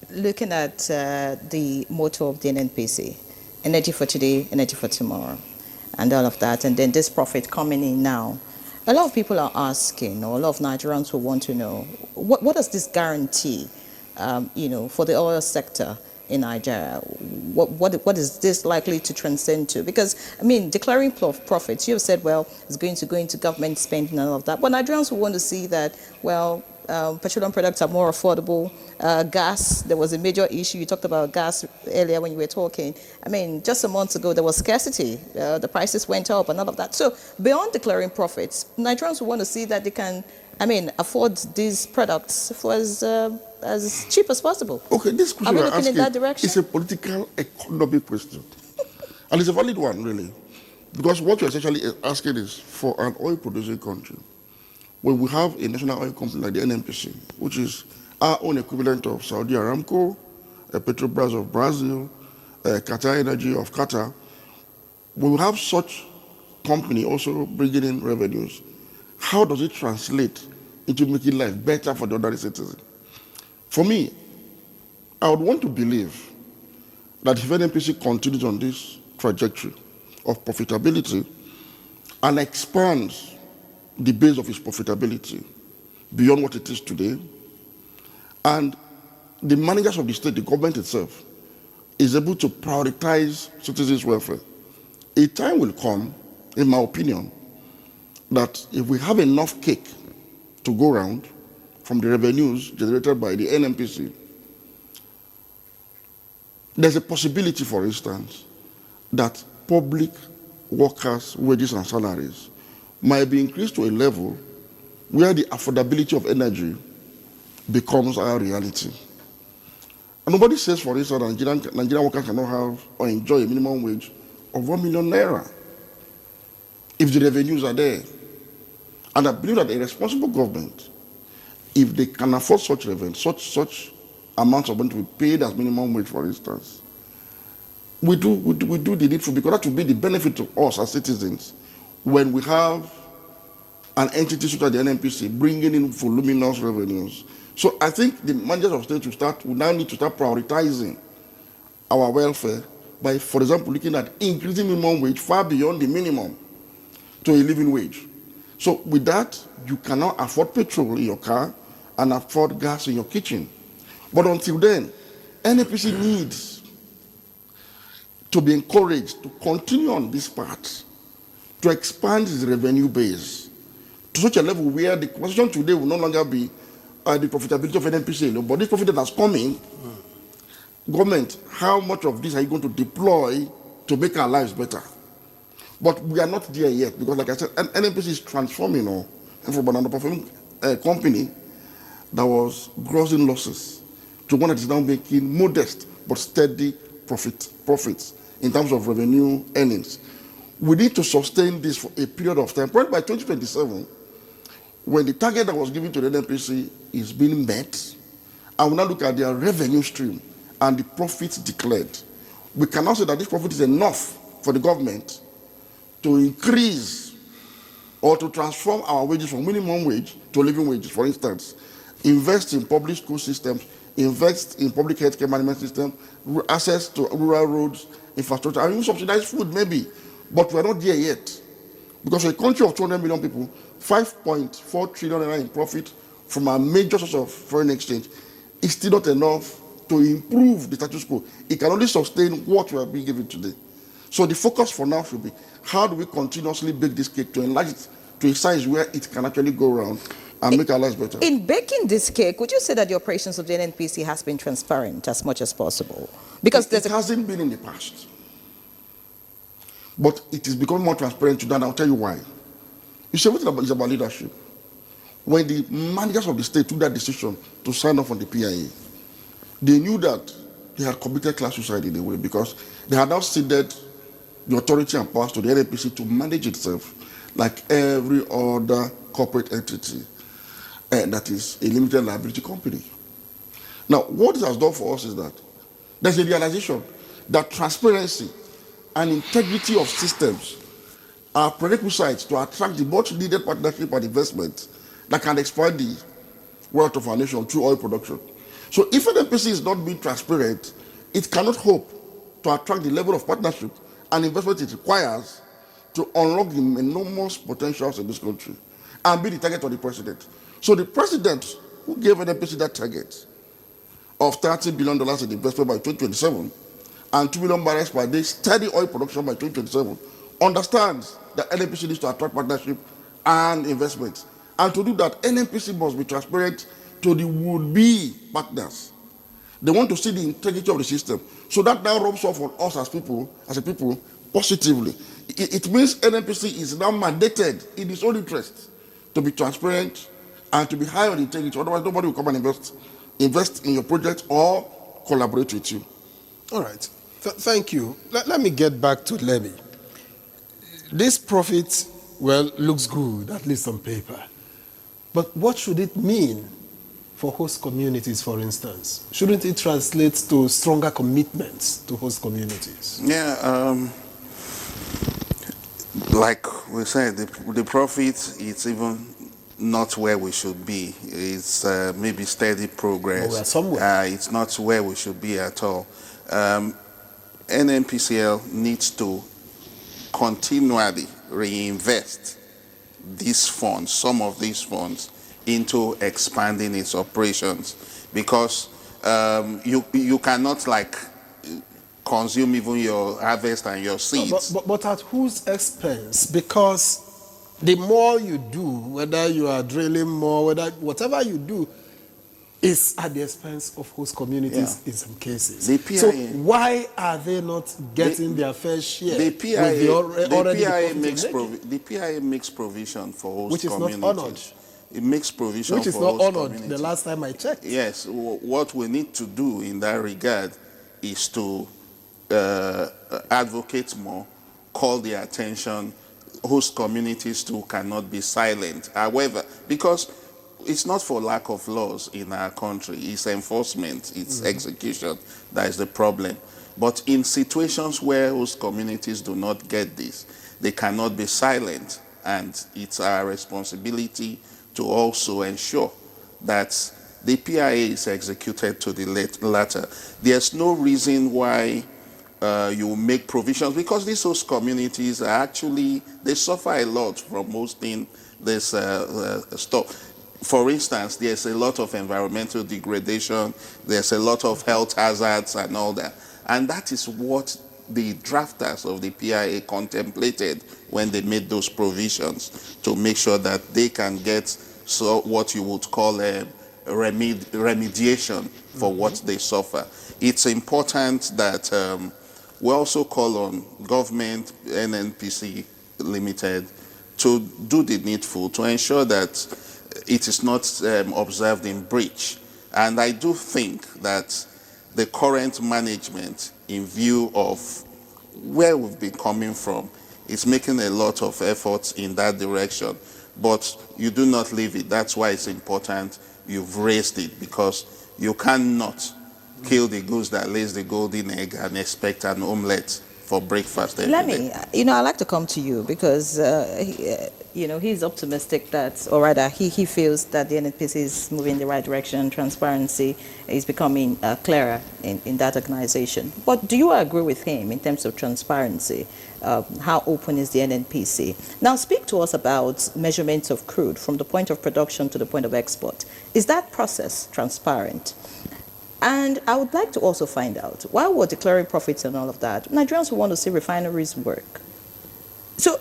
looking at the motto of the NNPC, energy for today, energy for tomorrow, and all of that, and then this profit coming in now. A lot of people are asking, or a lot of Nigerians will want to know, what does this guarantee, you know, for the oil sector in Nigeria? What is this likely to transcend to? Because, I mean, declaring profits, you have said, well, it's going to go into government spending and all of that. But Nigerians will want to see that, well, petroleum products are more affordable. Gas, there was a major issue. You talked about gas earlier when you were talking. I mean, just a month ago, there was scarcity. The prices went up and all of that. So beyond declaring profits, Nigerians will want to see that they can, I mean, afford these products for as cheap as possible. Okay, this question are we looking in that direction? It's a political economy question. And it's a valid one, really. Because what you're essentially asking is, for an oil-producing country, when we have a national oil company like the NNPC, which is our own equivalent of Saudi Aramco, Petrobras of Brazil, Qatar Energy of Qatar, when we have such company also bringing in revenues, how does it translate into making life better for the ordinary citizen? For me, I would want to believe that if NNPC continues on this trajectory of profitability and expands the base of its profitability beyond what it is today, and the managers of the state, the government itself, is able to prioritize citizens' welfare, a time will come, in my opinion, that if we have enough cake to go around from the revenues generated by the NNPC, there's a possibility, for instance, that public workers' wages and salaries might be increased to a level where the affordability of energy becomes our reality. And nobody says, for instance, Nigerian workers cannot have or enjoy a minimum wage of 1 million naira if the revenues are there. And I believe that a responsible government, if they can afford such revenue, such amounts of money to be paid as minimum wage, for instance, we do the needful, because that will be the benefit to us as citizens when we have an entity such as the NNPC bringing in voluminous revenues. So I think the managers of state will now need to start prioritizing our welfare by, for example, looking at increasing minimum wage far beyond the minimum to a living wage. So with that, you cannot afford petrol in your car and afford gas in your kitchen. But until then, NNPC needs to be encouraged to continue on this path, to expand its revenue base to such a level where the conversation today will no longer be the profitability of NNPC alone, but this profit that has come in, government, how much of this are you going to deploy to make our lives better? But we are not there yet, because like I said, NNPC is transforming from an underperforming company that was grossing losses to one that is now making modest but steady profits in terms of revenue earnings. We need to sustain this for a period of time. Probably by 2027, when the target that was given to the NNPC is being met, and we now look at their revenue stream and the profits declared, we cannot say that this profit is enough for the government to increase or to transform our wages from minimum wage to living wages. For instance, invest in public school systems, invest in public healthcare management system, access to rural roads, infrastructure, and even subsidize food maybe. But we're not there yet. Because for a country of 200 million people, 5.4 trillion in profit from our major source of foreign exchange is still not enough to improve the status quo. It can only sustain what we are being given today. So the focus for now should be, how do we continuously bake this cake to enlarge it to a size where it can actually go around and make our lives better? In baking this cake, would you say that the operations of the NNPC has been transparent as much as possible? Because it hasn't been in the past. But it is becoming more transparent today, and I'll tell you why. You say, what is about leadership? When the managers of the state took that decision to sign off on the PIA, they knew that they had committed class suicide in a way, because they had now ceded the authority and powers to the NNPC to manage itself like every other corporate entity, and that is a limited liability company. Now, what it has done for us is that there's a realization that transparency and integrity of systems are prerequisites to attract the much needed partnership and investment that can expand the wealth of our nation through oil production. So if NNPC is not being transparent, it cannot hope to attract the level of partnership and investment it requires to unlock the enormous potentials in this country and be the target of the president. So the president who gave NNPC that target of $30 billion in investment by 2027 and 2 million barrels per day steady oil production by 2027 understands that NNPC needs to attract partnership and investment. And to do that, NNPC must be transparent to the would-be partners. They want to see the integrity of the system. So that now rubs off on us as a people, positively. It means NNPC is now mandated in its own interest to be transparent and to be high on integrity. Otherwise, nobody will come and invest in your project or collaborate with you. All right. Thank you. Let me get back to levy. This profit, well, looks good, at least on paper. But what should it mean for host communities, for instance? Shouldn't it translate to stronger commitments to host communities? Yeah, like we said, the profit, it's even not where we should be. It's maybe steady progress. Well, we're somewhere. It's not where we should be at all. NNPCL needs to continually reinvest these funds, some of these funds, into expanding its operations, because you cannot like consume even your harvest and your seeds. But at whose expense? Because the more you do, whether you are drilling more, whatever you do, is at the expense of host communities in some cases. The PIA, so why are they not getting their fair share? The PIA makes provision for host which is communities. Not honored. It makes provision which is for not host honored communities. the last time I checked. Yes, what we need to do in that regard is to advocate more, call the attention. Host communities too cannot be silent. However, because it's not for lack of laws in our country, it's enforcement, it's execution that is the problem. But in situations where host communities do not get this, they cannot be silent, and it's our responsibility to also ensure that the PIA is executed to the latter. There's no reason why you make provisions, because these host communities are actually, they suffer a lot from hosting this stuff. For instance, there's a lot of environmental degradation, there's a lot of health hazards and all that. And that is what the drafters of the PIA contemplated when they made those provisions, to make sure that they can get what you would call a remediation for what they suffer. It's important that we also call on government, NNPC Limited, to do the needful to ensure that it is not observed in breach. And I do think that the current management, in view of where we've been coming from, is making a lot of efforts in that direction. but you do not leave it. That's why it's important you've raised it, because you cannot kill the goose that lays the golden egg and expect an omelette for breakfast every Let day. me, I'd like to come to you because, he's optimistic that, or rather, he feels that the NNPC is moving in the right direction. Transparency is becoming clearer in that organization. But do you agree with him in terms of transparency? How open is the NNPC? Now, speak to us about measurements of crude from the point of production to the point of export. Is that process transparent? And I would like to also find out, while we're declaring profits and all of that, Nigerians will want to see refineries work. So,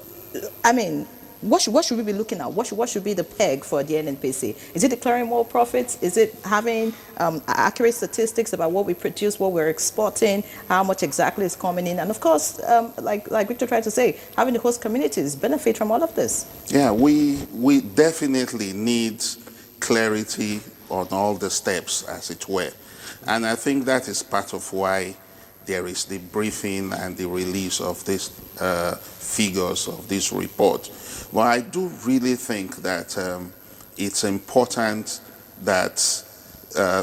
I mean, what should we be looking at? What should be the peg for the NNPC? Is it declaring more profits? Is it having accurate statistics about what we produce, what we're exporting, how much exactly is coming in? And of course, like Victor tried to say, having the host communities benefit from all of this. Yeah, we definitely need clarity on all the steps, as it were. And I think that is part of why there is the briefing and the release of these figures of this report. But I do really think that it's important that,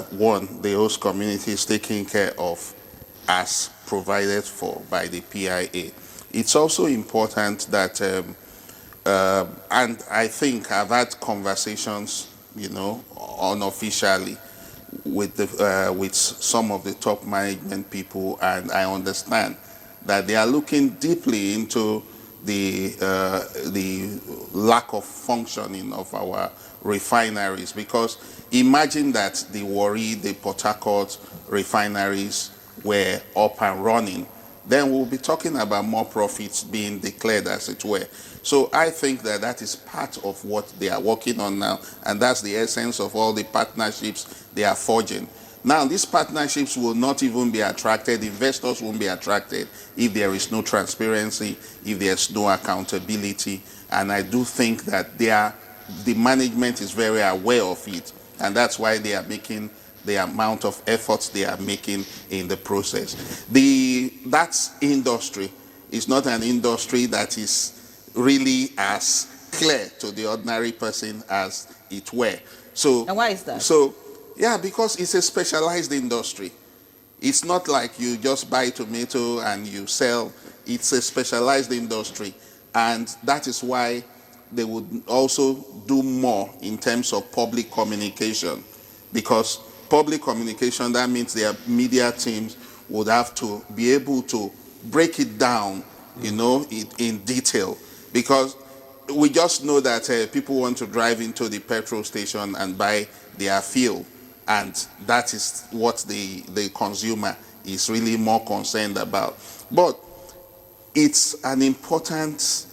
one, the host community is taken care of as provided for by the PIA. It's also important that, and I think I've had conversations, unofficially, with some of the top management people, and I understand that they are looking deeply into the lack of functioning of our refineries, because imagine that the Warri, the Port Harcourt refineries were up and running, then we'll be talking about more profits being declared, as it were. So I think that that is part of what they are working on now, and that's the essence of all the partnerships they are forging. Now, these partnerships will not even be attracted, investors won't be attracted if there is no transparency, if there's no accountability, and I do think that the management is very aware of it, and that's why they are making the amount of efforts they are making in the process. That industry is not an industry that is really as clear to the ordinary person as it were. So, and why is that? So, yeah, because it's a specialized industry. It's not like you just buy tomato and you sell. It's a specialized industry, and that is why they would also do more in terms of public communication, because public communication, that means their media teams would have to be able to break it down, in detail, because we just know that people want to drive into the petrol station and buy their fuel, and that is what the consumer is really more concerned about. But it's an important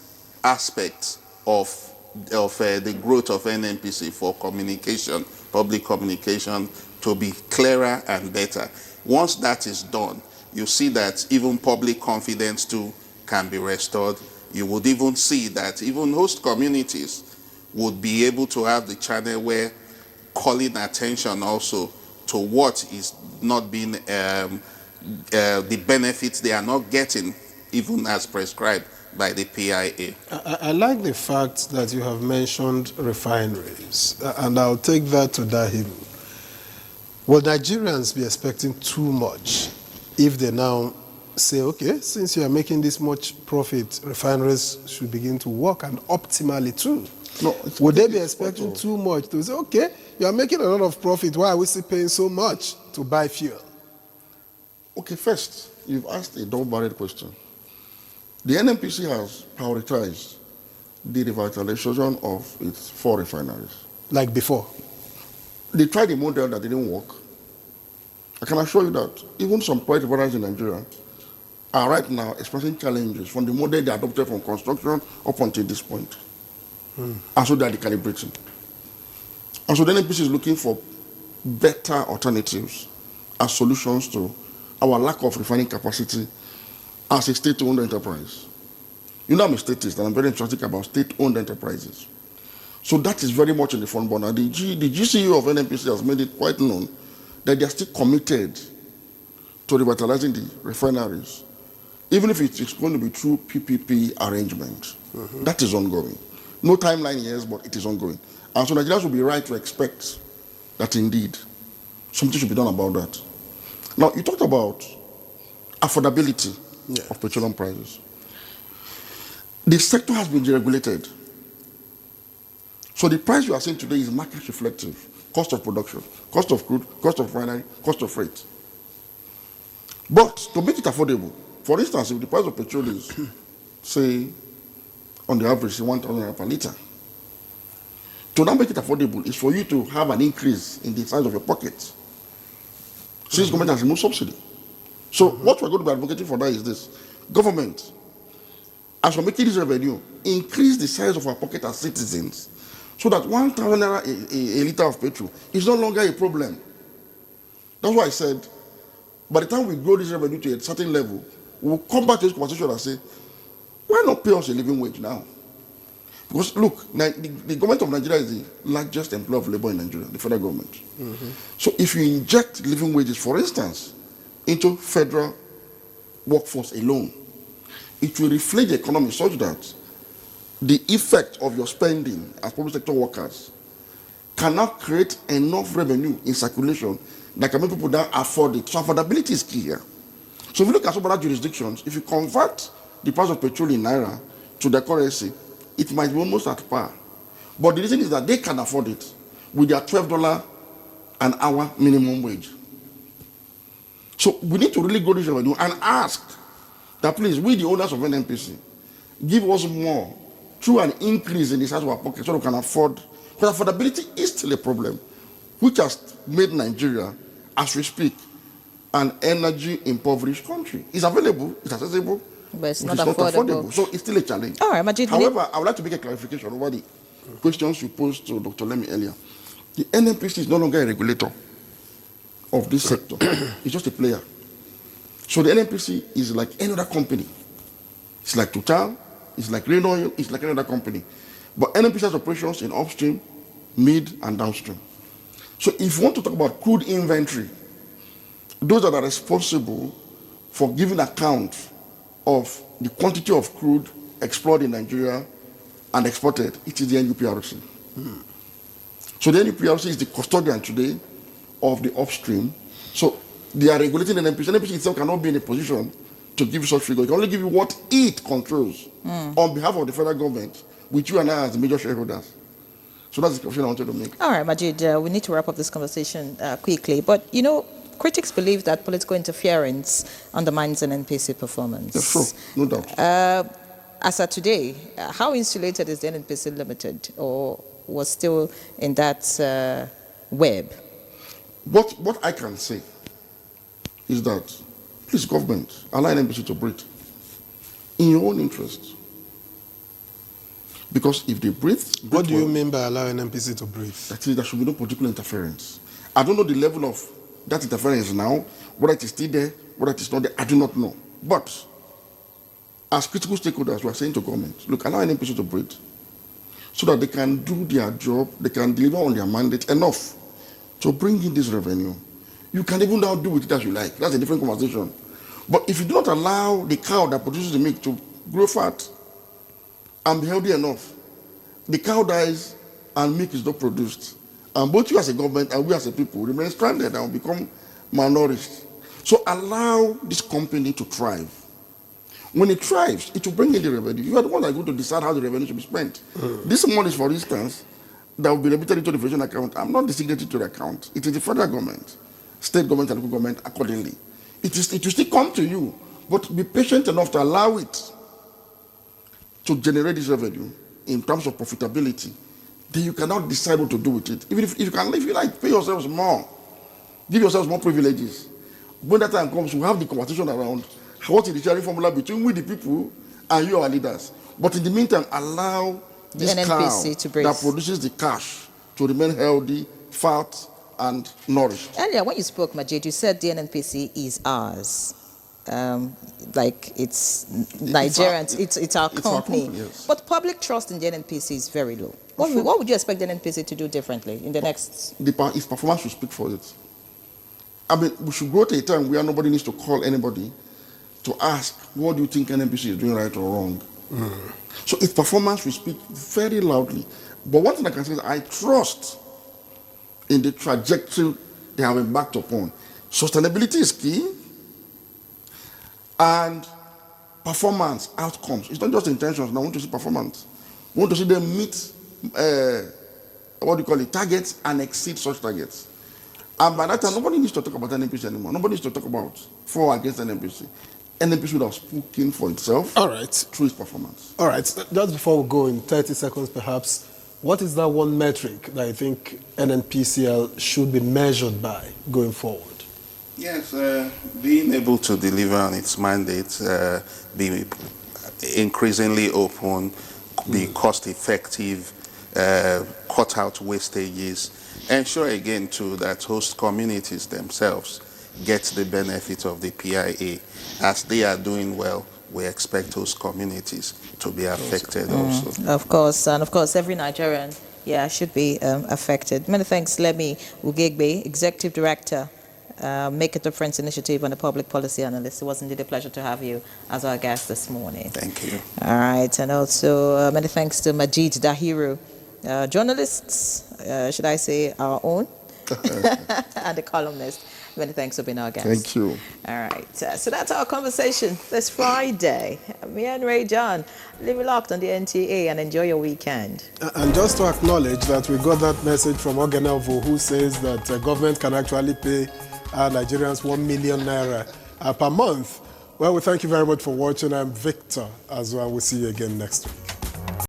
aspect of the growth of NNPC for communication, public communication, to be clearer and better. Once that is done, you see that even public confidence too can be restored. You would even see that even host communities would be able to have the channel where calling attention also to what is not being, the benefits they are not getting, even as prescribed by the PIA. I like the fact that you have mentioned refineries, and I'll take that to Dahim. Will Nigerians be expecting too much if they now say, okay, since you are making this much profit, refineries should begin to work, and optimally too? No, would they be expecting too much to say, okay, you are making a lot of profit, why are we still paying so much to buy fuel? Okay, first, you've asked a double-barreled question. The NNPC has prioritized the revitalization of its 4 refineries. Like before? They tried a model that didn't work. I can assure you that even some private refineries in Nigeria are right now experiencing challenges from the model they adopted from construction up until this point. And so they are recalibrating. And so the NNPC is looking for better alternatives as solutions to our lack of refining capacity as a state-owned enterprise. I'm a statist, and I'm very enthusiastic about state-owned enterprises. So that is very much in the front burner. The GCU of NNPC has made it quite known that they are still committed to revitalizing the refineries, even if it is going to be through PPP arrangement. That is ongoing. No timeline yes, but it is ongoing. And so Nigerians will be right to expect that indeed something should be done about that. Now, you talked about affordability of petroleum prices. The sector has been deregulated. So the price you are seeing today is market reflective. Cost of production, cost of crude, cost of refinery, cost of freight. But to make it affordable, for instance, if the price of petrol is, say, on the average, 1,000 naira per litre, to now make it affordable is for you to have an increase in the size of your pocket. Since government has removed subsidy. So what we're going to be advocating for that is this. Government, as we're making this revenue, increase the size of our pocket as citizens so that 1,000 naira a litre of petrol is no longer a problem. That's why I said, by the time we grow this revenue to a certain level, we'll come back to this conversation and say, why not pay us a living wage now? Because look, the government of Nigeria is the largest employer of labor in Nigeria, the federal government. So if you inject living wages, for instance, into federal workforce alone, it will reflect the economy such that the effect of your spending as public sector workers cannot create enough revenue in circulation that can make people now afford it. So affordability is key here. So if you look at some other jurisdictions, if you convert the price of petrol in naira to the currency, it might be almost at par. But the reason is that they can afford it with their $12 an hour minimum wage. So we need to really go to this revenue and ask that please, we the owners of NNPC, give us more through an increase in the size of our pocket so we can afford. Because affordability is still a problem, which has made Nigeria, as we speak, an energy impoverished country. It's available, it's accessible, but it's not affordable. affordable. So it's still a challenge. All right, Majid. However, I would like to make a clarification over the questions you posed to Dr. Lemi earlier. The NNPC is no longer a regulator of this sector. It's just a player. So the NNPC is like any other company. It's like Total, it's like Rain Oil, it's like any other company. But NNPC has operations in upstream, mid, and downstream. So if you want to talk about crude inventory, those that are responsible for giving account of the quantity of crude explored in Nigeria and exported, it is the NUPRC. So the NUPRC is the custodian today of the upstream. So they are regulating the NNPC. NNPC itself cannot be in a position to give you such figure. It can only give you what it controls on behalf of the federal government, with you and I as the major shareholders. So that's the question I wanted to make. All right, Majid, we need to wrap up this conversation quickly. But, you know, critics believe that political interference undermines an NNPC performance. That's true, no doubt. As of today, how insulated is the NNPC Limited, or was still in that web? What I can say is that, please, government, allow NNPC to breathe in your own interest. Because if they breathe... What do you mean by allowing NNPC to breathe? That is, there should be no political interference. I don't know the level of that interference now, whether it is still there, whether it is not there, I do not know. But as critical stakeholders, we are saying to government, look, allow NNPC to breathe so that they can do their job, they can deliver on their mandate enough to bring in this revenue. You can even now do with it as you like. That's a different conversation. But if you do not allow the cow that produces the milk to grow fat and be healthy enough, the cow dies and milk is not produced. And both you as a government and we as a people remain stranded and become malnourished. So allow this company to thrive. When it thrives, it will bring in the revenue. You are the one that are going to decide how the revenue should be spent. This money, for instance, that will be remitted into the federal account. I'm not designated to the account. It is the federal government, state government and local government accordingly. It will still come to you, but be patient enough to allow it to generate this revenue in terms of profitability. Then you cannot decide what to do with it. Even if you like, pay yourselves more, give yourselves more privileges. When that time comes, we'll have the conversation around what is the sharing formula between we the people and you our leaders. But in the meantime, allow this cow to breathe, that produces the cash to remain healthy, fat, and nourished. Earlier, when you spoke, Majid, you said the NNPC is ours. Like it's Nigerians, it's our company. Yes. But public trust in the NNPC is very low. What would you expect the NNPC to do differently in the next? Its performance should speak for it. I mean, we should go to a time where nobody needs to call anybody to ask, what do you think NNPC is doing right or wrong? So its performance will speak very loudly. But one thing I can say is I trust in the trajectory they have embarked upon. Sustainability is key, and performance, outcomes. It's not just intentions. Now, I want to see performance. We want to see them meet, targets and exceed such targets. And by that time, nobody needs to talk about NNPC anymore. Nobody needs to talk about for or against NNPC. NNPC would have spoken for itself. All right. Through its performance. All right. Just before we go, in 30 seconds perhaps, what is that one metric that I think NNPCL should be measured by going forward? Yes, being able to deliver on its mandate, be increasingly open, be cost-effective, cut out wastages, ensure again too that host communities themselves get the benefit of the PIA. As they are doing well, we expect those communities to be affected also. Of course, and of course every Nigerian, should be affected. Many thanks, Lemi Ugegbe, Executive Director, Make a Difference Initiative and a Public Policy Analyst. It was indeed a pleasure to have you as our guest this morning. Thank you. All right, and also many thanks to Majid Dahiru, journalists, should I say our own, and the columnist. Many thanks for being our guest. Thank you. All right, so that's our conversation this Friday. Me and Ray John, live locked on the NTA and enjoy your weekend. And just to acknowledge that we got that message from Ogenelvo, who says that government can actually pay Nigerians 1 million naira per month. Well, we thank you very much for watching. I'm Victor as well. We'll see you again next week.